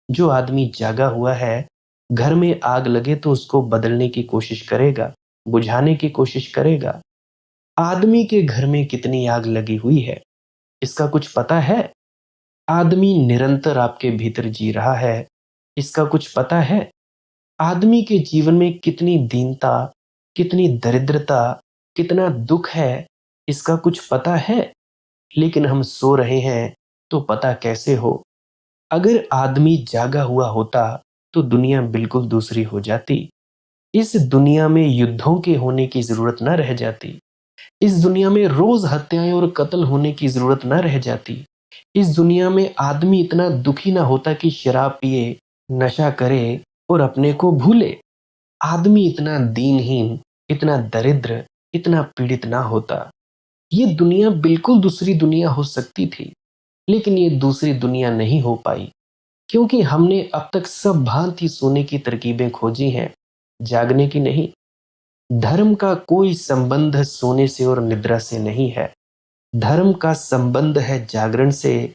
[SPEAKER 1] जो आदमी जागा हुआ है, घर में आग लगे तो उसको बदलने की कोशिश करेगा, बुझाने की कोशिश करेगा। आदमी के घर में कितनी आग लगी हुई है इसका कुछ पता है? आदमी निरंतर आपके भीतर जी रहा है, इसका कुछ पता है? आदमी के जीवन में कितनी दीनता, कितनी दरिद्रता, कितना दुख है, इसका कुछ पता है? लेकिन हम सो रहे हैं तो पता कैसे हो? अगर आदमी जागा हुआ होता तो दुनिया बिल्कुल दूसरी हो जाती। इस दुनिया में युद्धों के होने की जरूरत न रह जाती। इस दुनिया में रोज हत्याएं और कत्ल होने की जरूरत न रह जाती। इस दुनिया में आदमी इतना दुखी ना होता कि शराब पिए, नशा करे और अपने को भूले। आदमी इतना दीनहीन, इतना दरिद्र, इतना पीड़ित ना होता। ये दुनिया बिल्कुल दूसरी दुनिया हो सकती थी, लेकिन ये दूसरी दुनिया नहीं हो पाई, क्योंकि हमने अब तक सब भांति सोने की तरकीबें खोजी हैं, जागने की नहीं। धर्म का कोई संबंध सोने से और निद्रा से नहीं है। धर्म का संबंध है जागरण से,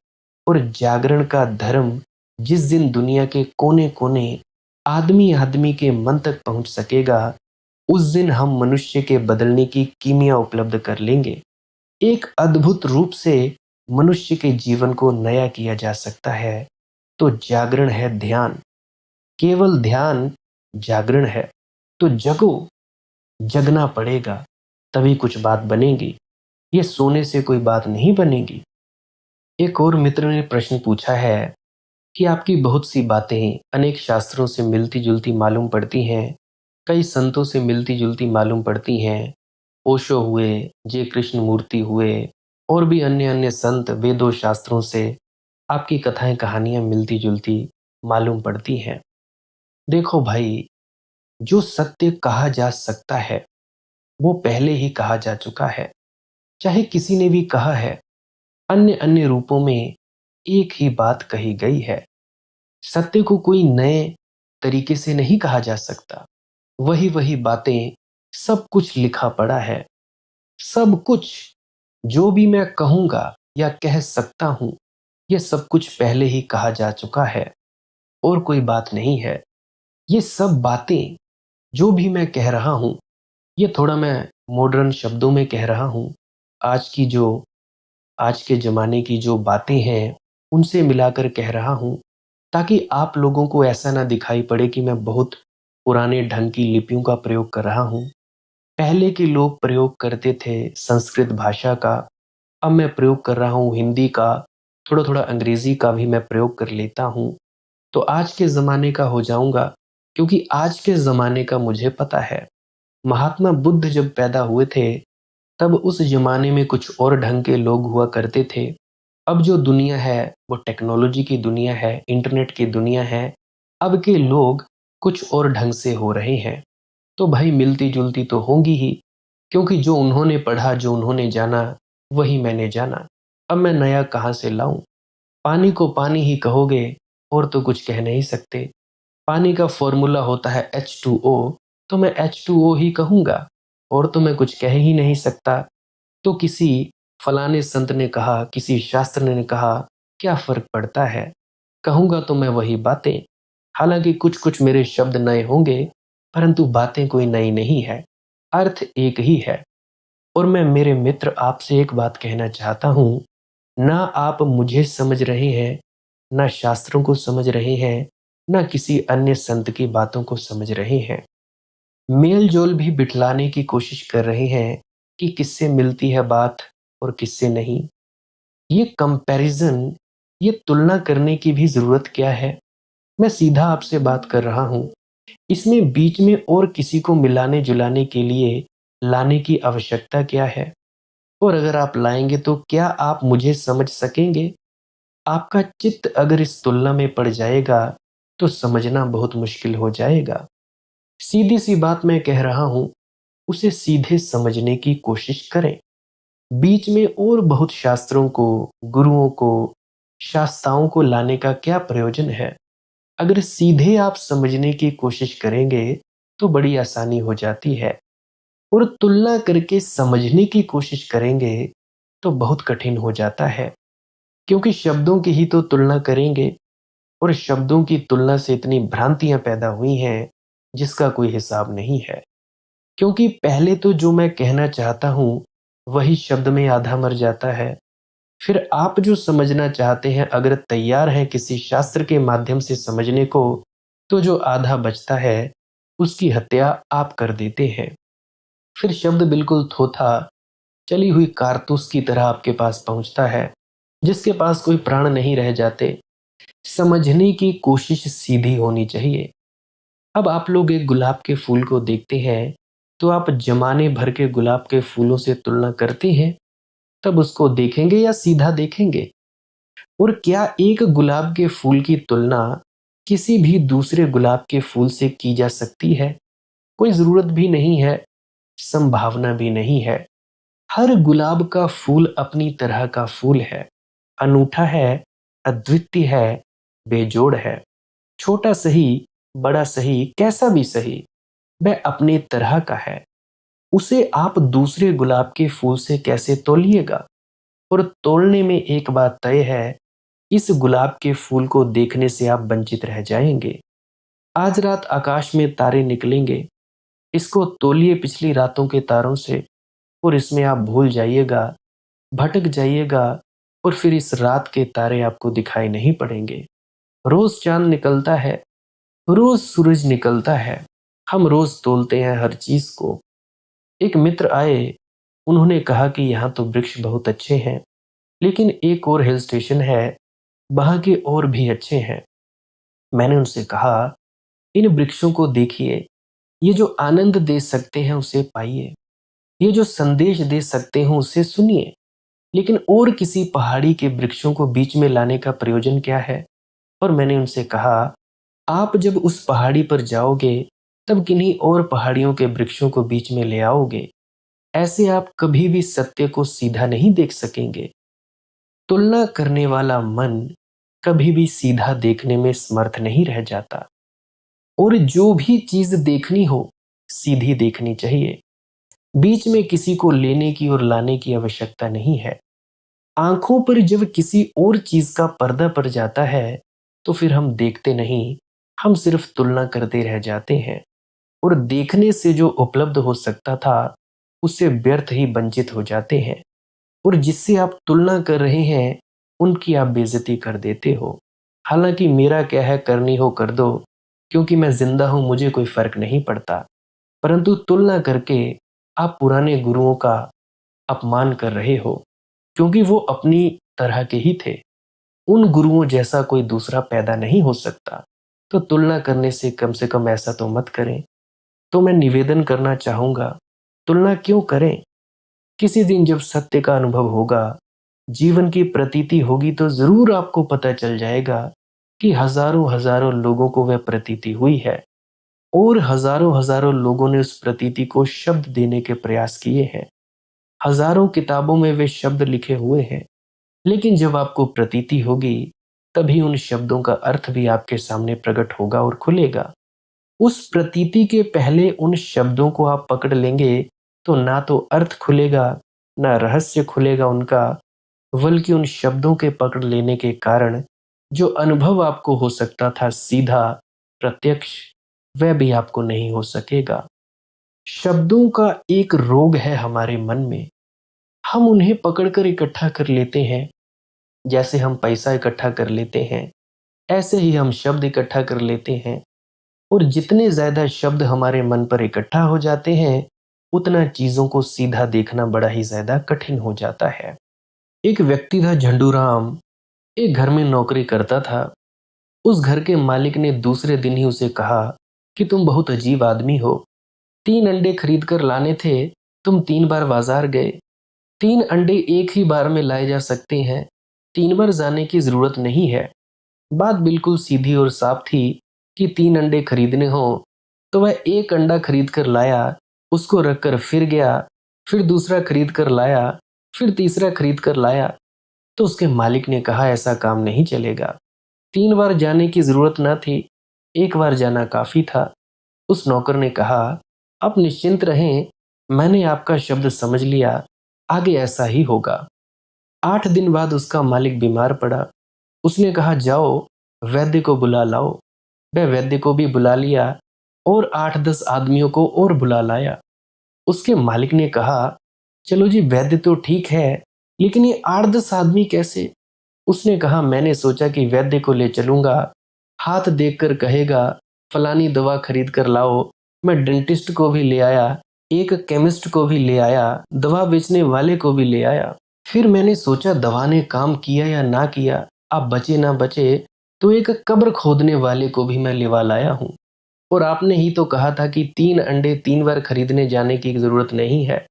[SPEAKER 1] और जागरण का धर्म जिस दिन दुनिया के कोने कोने, आदमी आदमी के मन तक पहुंच सकेगा, उस दिन हम मनुष्य के बदलने की कीमिया उपलब्ध कर लेंगे। एक अद्भुत रूप से मनुष्य के जीवन को नया किया जा सकता है। तो जागरण है ध्यान। केवल ध्यान जागरण है। तो जगो, जगना पड़ेगा, तभी कुछ बात बनेगी। ये सोने से कोई बात नहीं बनेगी। एक और मित्र ने प्रश्न पूछा है कि आपकी बहुत सी बातें अनेक शास्त्रों से मिलती जुलती मालूम पड़ती हैं, कई संतों से मिलती जुलती मालूम पड़ती हैं। ओशो हुए, जे कृष्ण मूर्ति हुए, और भी अन्य अन्य संत वेदों शास्त्रों से आपकी कथाएं कहानियां मिलती जुलती मालूम पड़ती हैं। देखो भाई, जो सत्य कहा जा सकता है वो पहले ही कहा जा चुका है। चाहे किसी ने भी कहा है, अन्य अन्य रूपों में एक ही बात कही गई है। सत्य को कोई नए तरीके से नहीं कहा जा सकता। वही वही बातें, सब कुछ लिखा पड़ा है। सब कुछ जो भी मैं कहूंगा या कह सकता हूं, यह सब कुछ पहले ही कहा जा चुका है और कोई बात नहीं है। ये सब बातें जो भी मैं कह रहा हूं, ये थोड़ा मैं मॉडर्न शब्दों में कह रहा हूं। आज की जो आज के ज़माने की जो बातें हैं, उनसे मिलाकर कह रहा हूँ, ताकि आप लोगों को ऐसा ना दिखाई पड़े कि मैं बहुत पुराने ढंग की लिपियों का प्रयोग कर रहा हूँ। पहले के लोग प्रयोग करते थे संस्कृत भाषा का, अब मैं प्रयोग कर रहा हूँ हिंदी का, थोड़ा-थोड़ा अंग्रेज़ी का भी मैं प्रयोग कर लेता हूँ। तो आज के ज़माने का हो जाऊँगा, क्योंकि आज के ज़माने का मुझे पता है। महात्मा बुद्ध जब पैदा हुए थे, तब उस ज़माने में कुछ और ढंग के लोग हुआ करते थे। अब जो दुनिया है वो टेक्नोलॉजी की दुनिया है, इंटरनेट की दुनिया है। अब के लोग कुछ और ढंग से हो रहे हैं। तो भाई मिलती-जुलती तो होंगी ही, क्योंकि जो उन्होंने पढ़ा, जो उन्होंने जाना, वही मैंने जाना। अब मैं नया कहाँ से लाऊं? पानी को पानी ही कहोगे और तो कुछ कह नहीं सकते। पानी का फॉर्मूला होता है H2O, तो मैं H2O ही कहूँगा और तो मैं कुछ कह ही नहीं सकता। तो किसी फलाने संत ने कहा, किसी शास्त्र ने कहा, क्या फ़र्क पड़ता है? कहूँगा तो मैं वही बातें। हालाँकि कुछ-कुछ मेरे शब्द नए होंगे, परंतु बातें कोई नई नहीं है, अर्थ एक ही है। और मैं मेरे मित्र आपसे एक बात कहना चाहता हूँ, ना आप मुझे समझ रहे हैं, ना शास्त्रों को समझ रहे हैं, ना किसी अन्य संत की बातों को समझ रहे हैं। मेल-जोल भी बिठलाने की कोशिश कर रहे हैं कि किससे मिलती है बात और किससे नहीं। ये कंपैरिज़न, ये तुलना करने की भी ज़रूरत क्या है? मैं सीधा आपसे बात कर रहा हूँ। इसमें बीच में और किसी को मिलाने-जुलाने के लिए लाने की आवश्यकता क्या है? और अगर आप लाएँगे तो क्या आप मुझे समझ सकेंगे? आपका चित्त अगर इस तुलना में पड़ जाएगा, तो समझना बहुत मुश्किल हो जाएगा। सीधी-सी बात मैं कह रहा हूँ, उसे सीधे समझने की कोशिश करें। बीच में और बहुत शास्त्रों को, गुरुओं को, शास्ताओं को लाने का क्या प्रयोजन है? अगर सीधे आप समझने की कोशिश करेंगे, तो बड़ी आसानी हो जाती है, और तुलना करके समझने की कोशिश करेंगे, तो बहुत कठिन हो जाता है। क्योंकि शब्दों की ही तो तुलना करेंगे, और शब्दों की तुलना से इतनी भ्रांतियाँ पैदा हुई हैं, जिसका कोई हिसाब नहीं है। क्योंकि पहले तो जो मैं कहना चाहता हूँ, वही शब्द में आधा मर जाता है। फिर आप जो समझना चाहते हैं, अगर तैयार हैं किसी शास्त्र के माध्यम से समझने को, तो जो आधा बचता है, उसकी हत्या आप कर देते हैं। फिर शब्द बिल्कुल थोथा, चली हुई कारतूस की तरह आपके पास पहुँचता है, जिसके पास कोई प्राण नहीं रह जाते। समझने की कोशिश सीधी होनी चाहिए। अब आप लोग एक गुलाब के फूल को देखते हैं, तो आप ज़माने भर के गुलाब के फूलों से तुलना करते हैं, तब उसको देखेंगे या सीधा देखेंगे? और क्या एक गुलाब के फूल की तुलना किसी भी दूसरे गुलाब के फूल से की जा सकती है? कोई ज़रूरत भी नहीं है, संभावना भी नहीं है। हर गुलाब का फूल अपनी तरह का फूल है, अनूठा है, अद्वितीय है, बेजोड़ है। छोटा सही, बड़ा सही, कैसा भी सही, वह अपनी तरह का है। उसे आप दूसरे गुलाब के फूल से कैसे तौलिएगा? और तौलने में एक बात तय है, इस गुलाब के फूल को देखने से आप वंचित रह जाएंगे। आज रात आकाश में तारे निकलेंगे, इसको तौलिए पिछली रातों के तारों से, और इसमें आप भूल जाइएगा, भटक जाइएगा, और फिर इस रात के तारे आपको दिखाई नहीं पड़ेंगे। रोज चांद निकलता है, रोज सूरज निकलता है, हम रोज तोलते हैं हर चीज को। एक मित्र आए, उन्होंने कहा कि यहाँ तो वृक्ष बहुत अच्छे हैं, लेकिन एक और हिल स्टेशन है, वहाँ के और भी अच्छे हैं। मैंने उनसे कहा, इन वृक्षों को देखिए, ये जो आनंद दे सकते हैं उसे पाइए, ये जो संदेश दे सकते हैं उसे सुनिए, लेकिन और किसी पहाड़ी के वृक्षों को बीच में लाने का प्रयोजन क्या है? और मैंने उनसे कहा, आप जब उस पहाड़ी पर जाओगे, तब किन्हीं और पहाड़ियों के वृक्षों को बीच में ले आओगे। ऐसे आप कभी भी सत्य को सीधा नहीं देख सकेंगे। तुलना करने वाला मन कभी भी सीधा देखने में समर्थ नहीं रह जाता। और जो भी चीज देखनी हो, सीधी देखनी चाहिए। बीच में किसी को लेने की और लाने की आवश्यकता नहीं है। आंखों पर जब किसी और चीज का पर्दा पड़ जाता है, तो फिर हम देखते नहीं, हम सिर्फ तुलना करते रह जाते हैं। और देखने से जो उपलब्ध हो सकता था, उससे व्यर्थ ही वंचित हो जाते हैं। और जिससे आप तुलना कर रहे हैं, उनकी आप बेइज्जती कर देते हो। हालांकि मेरा क्या है, करनी हो कर दो, क्योंकि मैं जिंदा हूं, मुझे कोई फर्क नहीं पड़ता। परंतु तुलना करके आप पुराने गुरुओं का अपमान कर रहे हो, क्योंकि वो अपनी तरह के ही थे। उन गुरुओं जैसा कोई दूसरा पैदा नहीं हो सकता। तो तुलना करने से कम ऐसा तो मत करें। तो मैं निवेदन करना चाहूंगा, तुलना क्यों करें? किसी दिन जब सत्य का अनुभव होगा, जीवन की प्रतीति होगी, तो जरूर आपको पता चल जाएगा कि हजारों हजारों लोगों को वह प्रतीति हुई है, और हजारों हजारों लोगों ने उस प्रतीति को शब्द देने के प्रयास किए हैं। हजारों किताबों में वे शब्द लिखे हुए हैं। लेकिन जब आपको प्रतीति होगी, तभी उन शब्दों का अर्थ भी आपके सामने प्रकट होगा और खुलेगा। उस प्रतीति के पहले उन शब्दों को आप पकड़ लेंगे, तो ना तो अर्थ खुलेगा, ना रहस्य खुलेगा उनका, बल्कि उन शब्दों के पकड़ लेने के कारण जो अनुभव आपको हो सकता था सीधा, प्रत्यक्ष, वह भी आपको नहीं हो सकेगा। शब्दों का एक रोग है हमारे मन में। हम उन्हें पकड़कर इकट्ठा कर लेते हैं। जैसे हम पैसा इकट्ठा कर लेते हैं, ऐसे ही हम शब्द इकट्ठा कर लेते हैं। और जितने ज्यादा शब्द हमारे मन पर इकट्ठा हो जाते हैं, उतना चीजों को सीधा देखना बड़ा ही ज्यादा कठिन हो जाता है। एक व्यक्ति था झंडूराम, एक घर में नौकरी करता था। उस घर के मालिक ने दूसरे दिन ही उसे कहा कि तुम बहुत अजीब आदमी हो। 3 अंडे खरीद कर लाने थे, तुम 3 बार बाजार गए। 3 अंडे एक ही बार में लाए जा सकते हैं, 3 बार जाने की जरूरत नहीं है। बात बिल्कुल सीधी और साफ थी कि 3 अंडे खरीदने हो, तो वह एक अंडा खरीद कर लाया, उसको रखकर फिर गया, फिर दूसरा खरीद कर लाया, फिर तीसरा खरीद कर लाया। तो उसके मालिक ने कहा, ऐसा काम नहीं चलेगा। 3 बार जाने की जरूरत न थी, एक बार जाना काफी था। उस नौकर ने कहा, आप निश्चिंत रहें, मैंने आपका शब्द समझ लिया, आगे ऐसा ही होगा। 8 दिन बाद उसका मालिक बीमार पड़ा। उसने कहा, जाओ वैद्य को बुला लाओ। वह वैद्य को भी बुला लिया और 8-10 आदमियों को और बुला लाया। उसके मालिक ने कहा, चलो जी, वैद्य तो ठीक है, लेकिन ये 8-10 आदमी कैसे? उसने कहा, मैंने सोचा कि वैद्य को ले चलूंगा, हाथ देखकर कहेगा फलानी दवा खरीद कर लाओ। मैं डेंटिस्ट को भी ले आया, एक केमिस्ट को भी ले आया, दवा बेचने वाले को भी ले आया। फिर मैंने सोचा दवा ने काम किया या ना किया, आप बचे ना बचे, तो एक कब्र खोदने वाले को भी मैं लिवा लाया हूँ। और आपने ही तो कहा था कि 3 अंडे 3 बार खरीदने जाने की जरूरत नहीं है।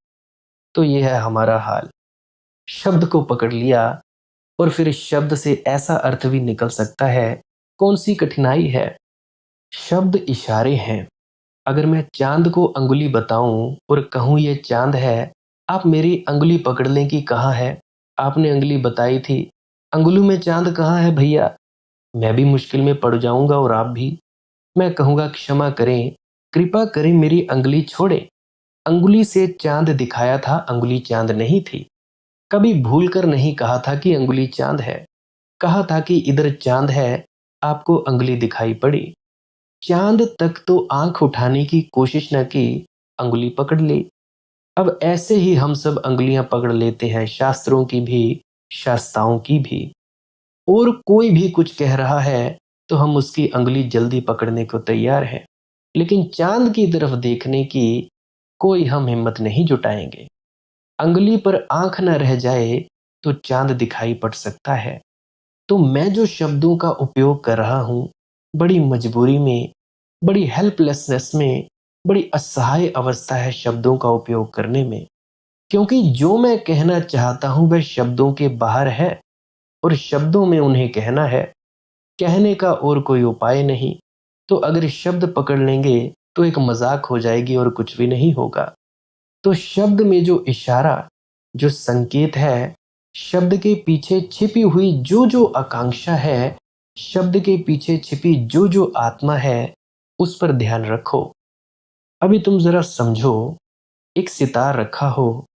[SPEAKER 1] तो ये है हमारा हाल। शब्द को पकड़ लिया, और फिर इस शब्द से ऐसा अर्थ भी निकल सकता है। कौन सी कठिनाई है? शब्द इशारे हैं। अगर मैं चांद को अंगुली बताऊं और कहूं ये चांद है, आप मेरी अंगुली पकड़ लें कि कहाँ है। आपने अंगुली बताई थी, अंगुली में चांद कहाँ है भैया? मैं भी मुश्किल में पड़ जाऊंगा और आप भी। मैं कहूंगा, क्षमा करें, कृपा करें, मेरी अंगुली छोड़े। अंगुली से चांद दिखाया था, अंगुली चांद नहीं थी। कभी भूल कर नहीं कहा था कि अंगुली चांद है, कहा था कि इधर चांद है, आपको अंगुली दिखाई पड़ी। चांद तक तो आंख उठाने की कोशिश न की, अंगुली पकड़ ली। अब ऐसे ही हम सब अंगुलियां पकड़ लेते हैं, शास्त्रों की भी, शास्त्राओं की भी। और कोई भी कुछ कह रहा है, तो हम उसकी अंगुली जल्दी पकड़ने को तैयार हैं, लेकिन चांद की तरफ देखने की कोई हम हिम्मत नहीं जुटाएंगे। अंगुली पर आंख न रह जाए तो चांद दिखाई पड़ सकता है। तो मैं जो शब्दों का उपयोग कर रहा हूँ, बड़ी मजबूरी में, बड़ी हेल्पलेसनेस में, बड़ी असहाय अवस्था है शब्दों का उपयोग करने में, क्योंकि जो मैं कहना चाहता हूँ वह शब्दों के बाहर है और शब्दों में उन्हें कहना है। कहने का और कोई उपाय नहीं। तो अगर शब्द पकड़ लेंगे तो एक मजाक हो जाएगी और कुछ भी नहीं होगा। तो शब्द में जो इशारा, जो संकेत है, शब्द के पीछे छिपी हुई जो जो आकांक्षा है, शब्द के पीछे छिपी जो जो आत्मा है, उस पर ध्यान रखो। अभी तुम जरा समझो, एक सितार रखा हो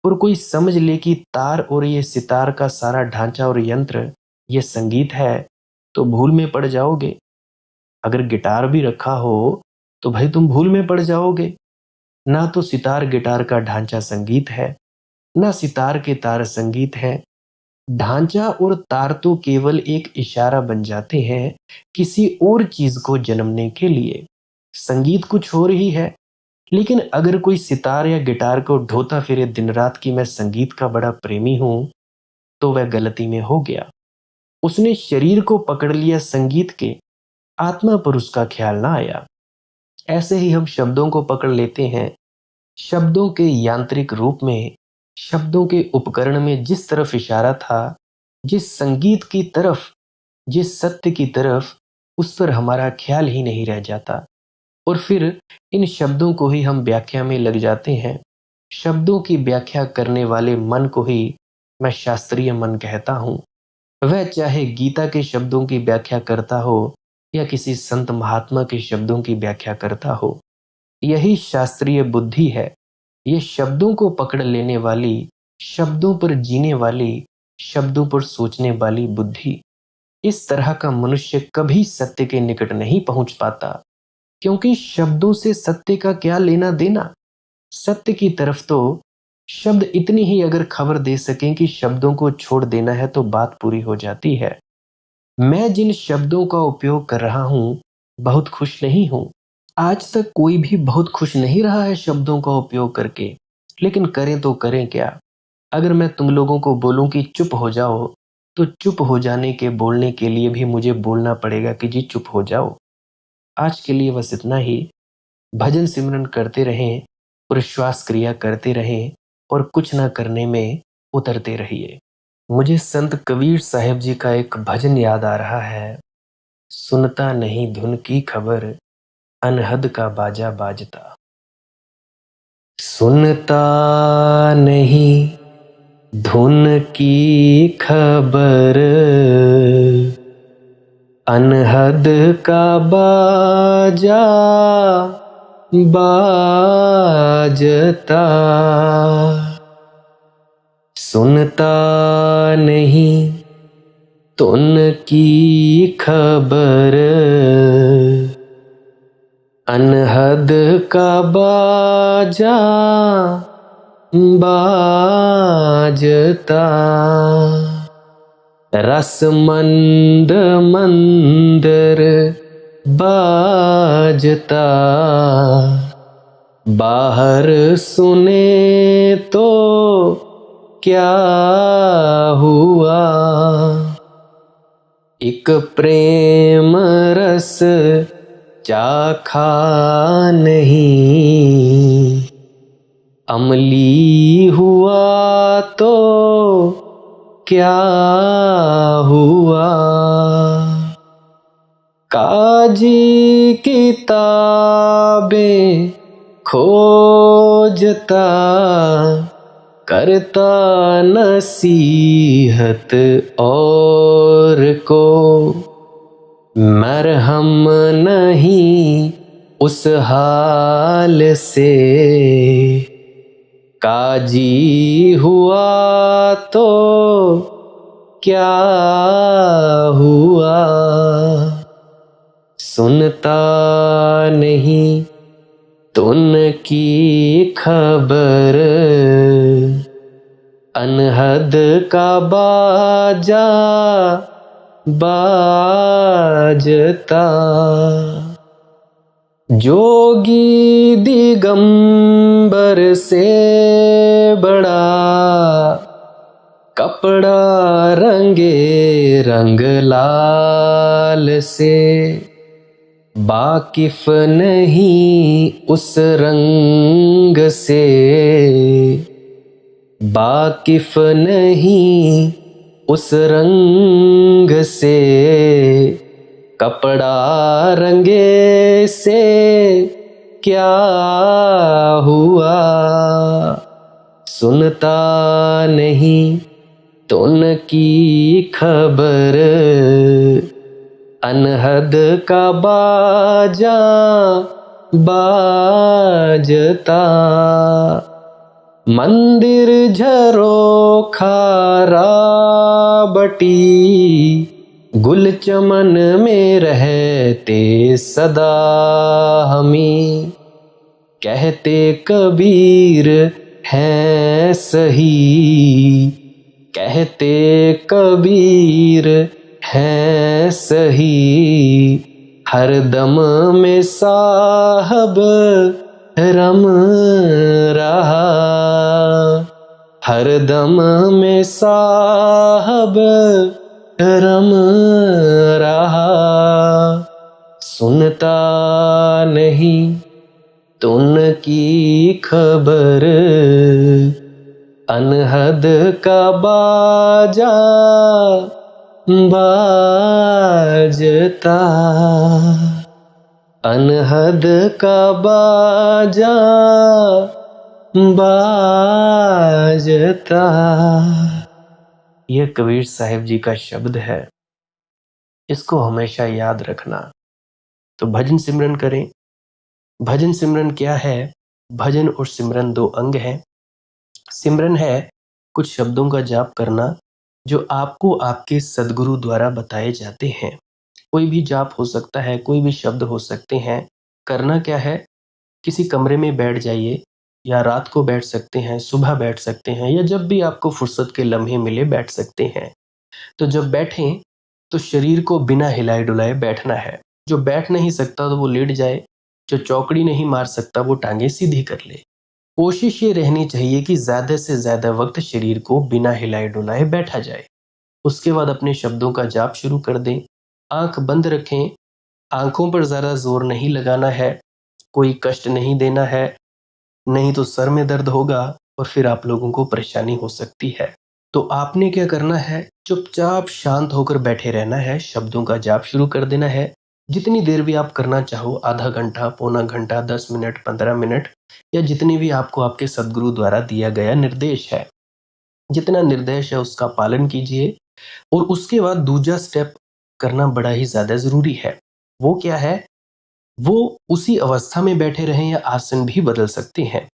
[SPEAKER 1] और कोई समझ ले कि तार और ये सितार का सारा ढांचा और यंत्र ये संगीत है, तो भूल में पड़ जाओगे। अगर गिटार भी रखा हो तो भाई तुम भूल में पड़ जाओगे। ना तो सितार गिटार का ढांचा संगीत है, ना सितार के तार संगीत है। ढांचा और तार तो केवल एक इशारा बन जाते हैं किसी और चीज को जन्मने के लिए। संगीत कुछ और ही है। लेकिन अगर कोई सितार या गिटार को ढोता फिरे दिन रात कि मैं संगीत का बड़ा प्रेमी हूं, तो वह गलती में हो गया। उसने शरीर को पकड़ लिया संगीत के, आत्मा पर उसका ख्याल ना आया। ऐसे ही हम शब्दों को पकड़ लेते हैं। शब्दों के यांत्रिक रूप में, शब्दों के उपकरण में जिस तरफ इशारा था, जिस संगीत की तरफ, जिस सत्य की तरफ, उस पर हमारा ख्याल ही नहीं रह जाता। और फिर इन शब्दों को ही हम व्याख्या में लग जाते हैं। शब्दों की व्याख्या करने वाले मन को ही मैं शास्त्रीय मन कहता हूँ। वह चाहे गीता के शब्दों की व्याख्या करता हो या किसी संत महात्मा के शब्दों की व्याख्या करता हो, यही शास्त्रीय बुद्धि है। ये शब्दों को पकड़ लेने वाली, शब्दों पर जीने वाली, शब्दों पर सोचने वाली बुद्धि। इस तरह का मनुष्य कभी सत्य के निकट नहीं पहुंच पाता, क्योंकि शब्दों से सत्य का क्या लेना देना। सत्य की तरफ तो शब्द इतनी ही अगर खबर दे सकें कि शब्दों को छोड़ देना है तो बात पूरी हो जाती है। मैं जिन शब्दों का उपयोग कर रहा हूं, बहुत खुश नहीं हूं। आज तक कोई भी बहुत खुश नहीं रहा है शब्दों का उपयोग करके। लेकिन करें तो करें क्या। अगर मैं तुम लोगों को बोलूं कि चुप हो जाओ, तो चुप हो जाने के बोलने के लिए भी मुझे बोलना पड़ेगा कि जी चुप हो जाओ। आज के लिए बस इतना ही। भजन सिमरन करते रहें और श्वास क्रिया करते रहें और कुछ ना करने में उतरते रहिए। मुझे संत कबीर साहब जी का एक भजन याद आ रहा है। सुनता नहीं धुन की खबर, अनहद का बाजा बाजता। सुनता नहीं धुन की खबर, अनहद का बाजा बाजता। सुनता नहीं धुन की खबर, अनहद का बाजा बाजता। रस मंद मंदर बाजता, बाहर सुने तो क्या हुआ। एक प्रेम रस चाखा नहीं, अमली हुआ तो क्या हुआ। काजी किताबें खोजता, करता नसीहत और को। मरहम नहीं उस हाल से, काजी हुआ तो क्या हुआ। सुनता नहीं धुन की खबर, अनहद का बाजा बाजता। जोगी दिगंबर से बड़ा कपड़ा रंगे रंग लाल से। वाकिफ नहीं उस रंग से, वाकिफ नहीं उस रंग से। कपड़ा रंगे से क्या हुआ, सुनता नहीं तो उनकी खबर। अनहद का बाजा बाजता। मंदिर झरोखारा बटी, गुल चमन में रहते सदा हमी। कहते कबीर हैं सही, कहते कबीर हैं सही। हर दम में साहब रम रहा, हर दम में साहब रम रहा। सुनता नहीं तो उनकी खबर। अनहद का बाजा बाजता, अनहद का बाजा बाजता। यह कबीर साहिब जी का शब्द है, इसको हमेशा याद रखना। तो भजन सिमरन करें। भजन सिमरन क्या है? भजन और सिमरन दो अंग हैं। सिमरन है कुछ शब्दों का जाप करना जो आपको आपके सद्गुरु द्वारा बताए जाते हैं। कोई भी जाप हो सकता है, कोई भी शब्द हो सकते हैं। करना क्या है? किसी कमरे में बैठ जाइए, या रात को बैठ सकते हैं, सुबह बैठ सकते हैं, या जब भी आपको फुर्सत के लम्हे मिले बैठ सकते हैं। तो जब बैठें तो शरीर को बिना हिलाए डुलाए बैठना है। जो बैठ नहीं सकता तो वो लेट जाए, जो चौकड़ी नहीं मार सकता वो टांगे सीधी कर ले। कोशिश ये रहनी चाहिए कि ज़्यादा से ज़्यादा वक्त शरीर को बिना हिलाए डुलाए बैठा जाए। उसके बाद अपने शब्दों का जाप शुरू कर दें। आंख बंद रखें, आंखों पर ज़्यादा जोर नहीं लगाना है, कोई कष्ट नहीं देना है, नहीं तो सर में दर्द होगा और फिर आप लोगों को परेशानी हो सकती है। तो आपने क्या करना है? चुपचाप शांत होकर बैठे रहना है, शब्दों का जाप शुरू कर देना है। जितनी देर भी आप करना चाहो, आधा घंटा, पौना घंटा, 10 मिनट, 15 मिनट, या जितनी भी आपको आपके सद्गुरु द्वारा दिया गया निर्देश है, जितना निर्देश है उसका पालन कीजिए। और उसके बाद दूसरा स्टेप करना बड़ा ही ज़्यादा ज़रूरी है। वो क्या है? वो उसी अवस्था में बैठे रहें या आसन भी बदल सकते हैं।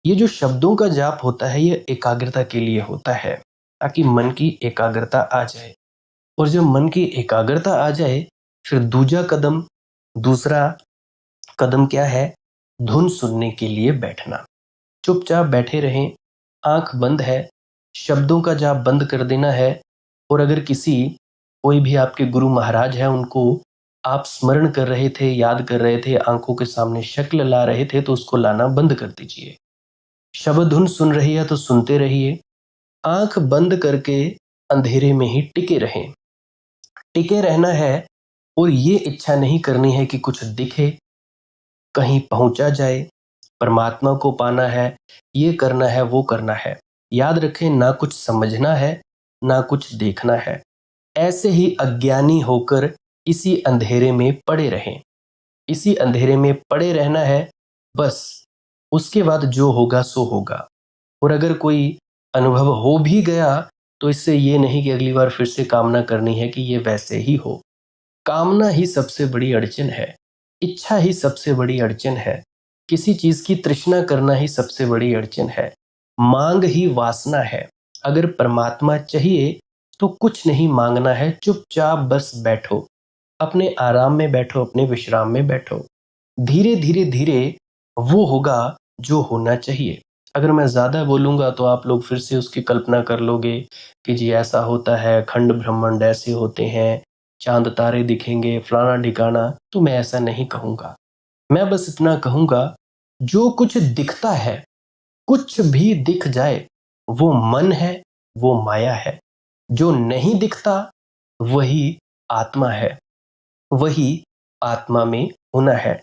[SPEAKER 1] ये जो शब्दों का जाप होता है ये एकाग्रता के लिए होता है, ताकि मन की एकाग्रता आ जाए। और जब मन की एकाग्रता आ जाए फिर दूसरा कदम क्या है? धुन सुनने के लिए बैठना। चुपचाप बैठे रहें, आंख बंद है, शब्दों का जाप बंद कर देना है। और अगर कोई भी आपके गुरु महाराज है, उनको आप स्मरण कर रहे थे, याद कर रहे थे, आंखों के सामने शक्ल ला रहे थे, तो उसको लाना बंद कर दीजिए। शब्द धुन सुन रही है तो सुनते रहिए। आंख बंद करके अंधेरे में ही टिके रहें। टिके रहना है और ये इच्छा नहीं करनी है कि कुछ दिखे, कहीं पहुंचा जाए, परमात्मा को पाना है, ये करना है, वो करना है। याद रखें, ना कुछ समझना है, ना कुछ देखना है। ऐसे ही अज्ञानी होकर इसी अंधेरे में पड़े रहें। इसी अंधेरे में पड़े रहना है बस। उसके बाद जो होगा सो होगा। और अगर कोई अनुभव हो भी गया तो इससे ये नहीं कि अगली बार फिर से कामना करनी है कि ये वैसे ही हो। कामना ही सबसे बड़ी अड़चन है, इच्छा ही सबसे बड़ी अड़चन है, किसी चीज की तृष्णा करना ही सबसे बड़ी अड़चन है, मांग ही वासना है। अगर परमात्मा चाहिए तो कुछ नहीं मांगना है, चुपचाप बस बैठो, अपने आराम में बैठो, अपने विश्राम में बैठो। धीरे धीरे धीरे वो होगा जो होना चाहिए। अगर मैं ज़्यादा बोलूँगा तो आप लोग फिर से उसकी कल्पना कर लोगे कि जी ऐसा होता है, खंड ब्रह्मांड ऐसे होते हैं, चाँद तारे दिखेंगे, फलाना-ढिकाना, तो मैं ऐसा नहीं कहूँगा। मैं बस इतना कहूँगा, जो कुछ दिखता है, कुछ भी दिख जाए, वो मन है, वो माया है। जो नहीं दिखता, वही आत्मा है, वही आत्मा में होना है।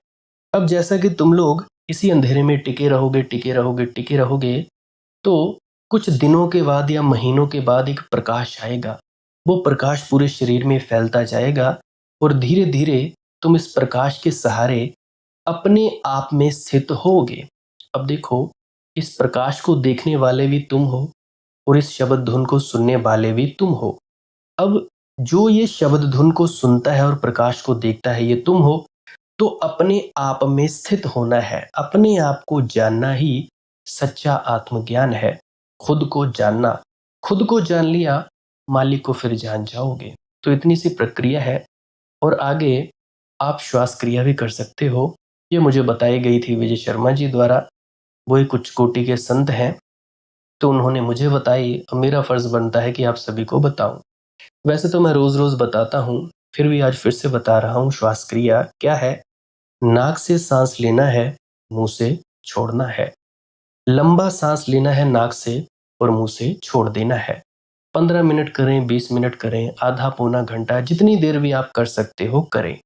[SPEAKER 1] अब जैसा कि तुम लोग इसी अंधेरे में टिके रहोगे, टिके रहोगे, टिके रहोगे, तो कुछ दिनों के बाद या महीनों के बाद एक प्रकाश आएगा। वो प्रकाश पूरे शरीर में फैलता जाएगा और धीरे-धीरे तुम इस प्रकाश के सहारे अपने आप में स्थित होगे। अब देखो, इस प्रकाश को देखने वाले भी तुम हो और इस शब्द धुन को सुनने वाले भी तुम हो। अब जो ये शब्द धुन को सुनता है और प्रकाश को देखता है, ये तुम हो। तो अपने आप में स्थित होना है, अपने आप को जानना ही सच्चा आत्मज्ञान है। खुद को जानना, खुद को जान लिया, मालिक को फिर जान जाओगे। तो इतनी सी प्रक्रिया है और आगे आप श्वास क्रिया भी कर सकते हो। ये मुझे बताई गई थी विजय शर्मा जी द्वारा। वो एक उच्च कोटि के संत हैं, तो उन्होंने मुझे बताई, अब मेरा फर्ज बनता है कि आप सभी को बताऊं। वैसे तो मैं रोज रोज बताता हूँ, फिर भी आज फिर से बता रहा हूँ। श्वास क्रिया क्या है? नाक से सांस लेना है, मुंह से छोड़ना है। लंबा सांस लेना है नाक से और मुंह से छोड़ देना है। 15 मिनट करें, 20 मिनट करें, आधा पौना घंटा, जितनी देर भी आप कर सकते हो करें।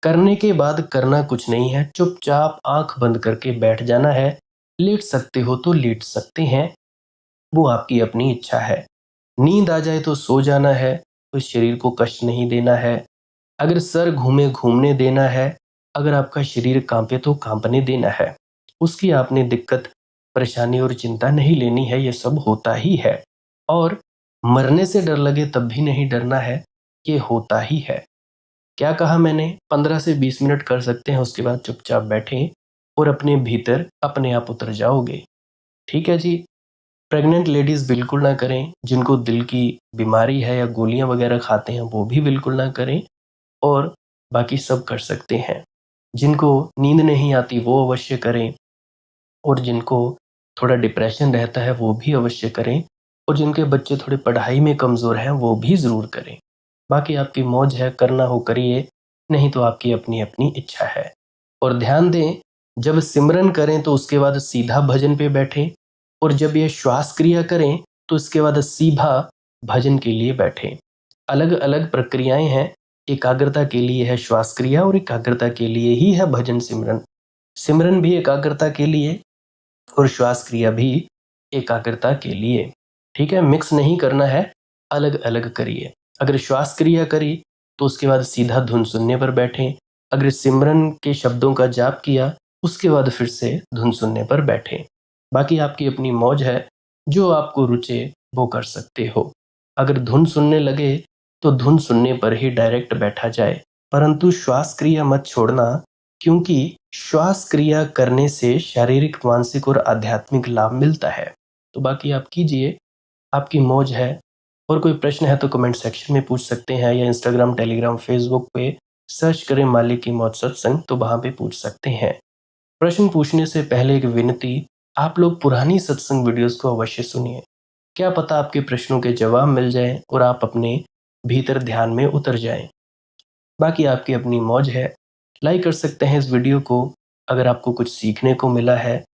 [SPEAKER 1] करने के बाद करना कुछ नहीं है, चुपचाप आंख बंद करके बैठ जाना है। लेट सकते हो तो लेट सकते हैं, वो आपकी अपनी इच्छा है। नींद आ जाए तो सो जाना है, तो शरीर को कष्ट नहीं देना है। अगर सर घूमे घूमने देना है, अगर आपका शरीर कांपे तो कांपने देना है। उसकी आपने दिक्कत, परेशानी और चिंता नहीं लेनी है, ये सब होता ही है। और मरने से डर लगे तब भी नहीं डरना है, ये होता ही है। क्या कहा मैंने? 15 से 20 मिनट कर सकते हैं, उसके बाद चुपचाप बैठें और अपने भीतर अपने आप उतर जाओगे। ठीक है जी। प्रेग्नेंट लेडीज बिल्कुल ना करें, जिनको दिल की बीमारी है या गोलियां वगैरह खाते हैं वो भी बिल्कुल ना करें, और बाकी सब कर सकते हैं। जिनको नींद नहीं आती वो अवश्य करें, और जिनको थोड़ा डिप्रेशन रहता है वो भी अवश्य करें, और जिनके बच्चे थोड़े पढ़ाई में कमज़ोर हैं वो भी ज़रूर करें। बाकी आपकी मौज है, करना हो करिए, नहीं तो आपकी अपनी अपनी इच्छा है। और ध्यान दें, जब सिमरन करें तो उसके बाद सीधा भजन पे बैठें, और जब ये श्वास क्रिया करें तो इसके बाद सीधा भजन के लिए बैठें। अलग अलग प्रक्रियाएं हैं। एकाग्रता के लिए है श्वास क्रिया और एकाग्रता के लिए ही है भजन सिमरन। सिमरन भी एकाग्रता के लिए और श्वास क्रिया भी एकाग्रता के लिए। ठीक है, मिक्स नहीं करना है, अलग अलग करिए। अगर श्वास क्रिया करी तो उसके बाद सीधा धुन सुनने पर बैठें। अगर सिमरन के शब्दों का जाप किया उसके बाद फिर से धुन सुनने पर बैठें। बाकी आपकी अपनी मौज है, जो आपको रुचे वो कर सकते हो। अगर धुन सुनने लगे तो धुन सुनने पर ही डायरेक्ट बैठा जाए, परंतु श्वास क्रिया मत छोड़ना, क्योंकि श्वास क्रिया करने से शारीरिक, मानसिक और आध्यात्मिक लाभ मिलता है। तो बाकी आप कीजिए, आपकी मौज है। और कोई प्रश्न है तो कमेंट सेक्शन में पूछ सकते हैं, या इंस्टाग्राम, टेलीग्राम, फेसबुक पे सर्च करें मालिक की मौज सत्संग, तो वहां पे पूछ सकते हैं। प्रश्न पूछने से पहले एक विनती, आप लोग पुरानी सत्संग वीडियोस को अवश्य सुनिए। क्या पता आपके प्रश्नों के जवाब मिल जाएं और आप अपने भीतर ध्यान में उतर जाएं। बाकी आपकी अपनी मौज है। लाइक कर सकते हैं इस वीडियो को अगर आपको कुछ सीखने को मिला है,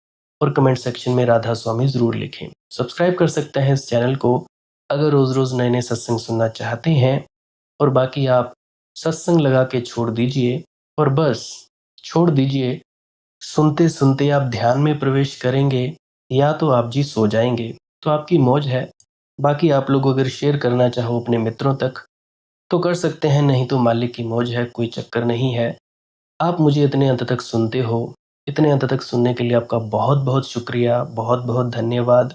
[SPEAKER 1] और कमेंट सेक्शन में राधा स्वामी ज़रूर लिखें। सब्सक्राइब कर सकते हैं इस चैनल को अगर रोज़ रोज़ नए नए सत्संग सुनना चाहते हैं। और बाकी आप सत्संग लगा के छोड़ दीजिए, और बस छोड़ दीजिए। सुनते सुनते आप ध्यान में प्रवेश करेंगे, या तो आप जी सो जाएंगे, तो आपकी मौज है। बाकी आप लोग अगर शेयर करना चाहो अपने मित्रों तक तो कर सकते हैं, नहीं तो मालिक की मौज है, कोई चक्कर नहीं है। आप मुझे इतने अंत तक सुनते हो, इतने अंत तक सुनने के लिए आपका बहुत बहुत शुक्रिया, बहुत बहुत धन्यवाद।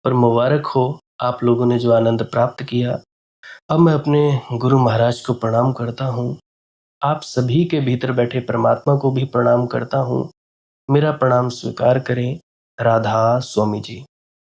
[SPEAKER 1] और मुबारक हो आप लोगों ने जो आनंद प्राप्त किया। अब मैं अपने गुरु महाराज को प्रणाम करता हूँ, आप सभी के भीतर बैठे परमात्मा को भी प्रणाम करता हूँ। मेरा प्रणाम स्वीकार करें। राधा स्वामी जी।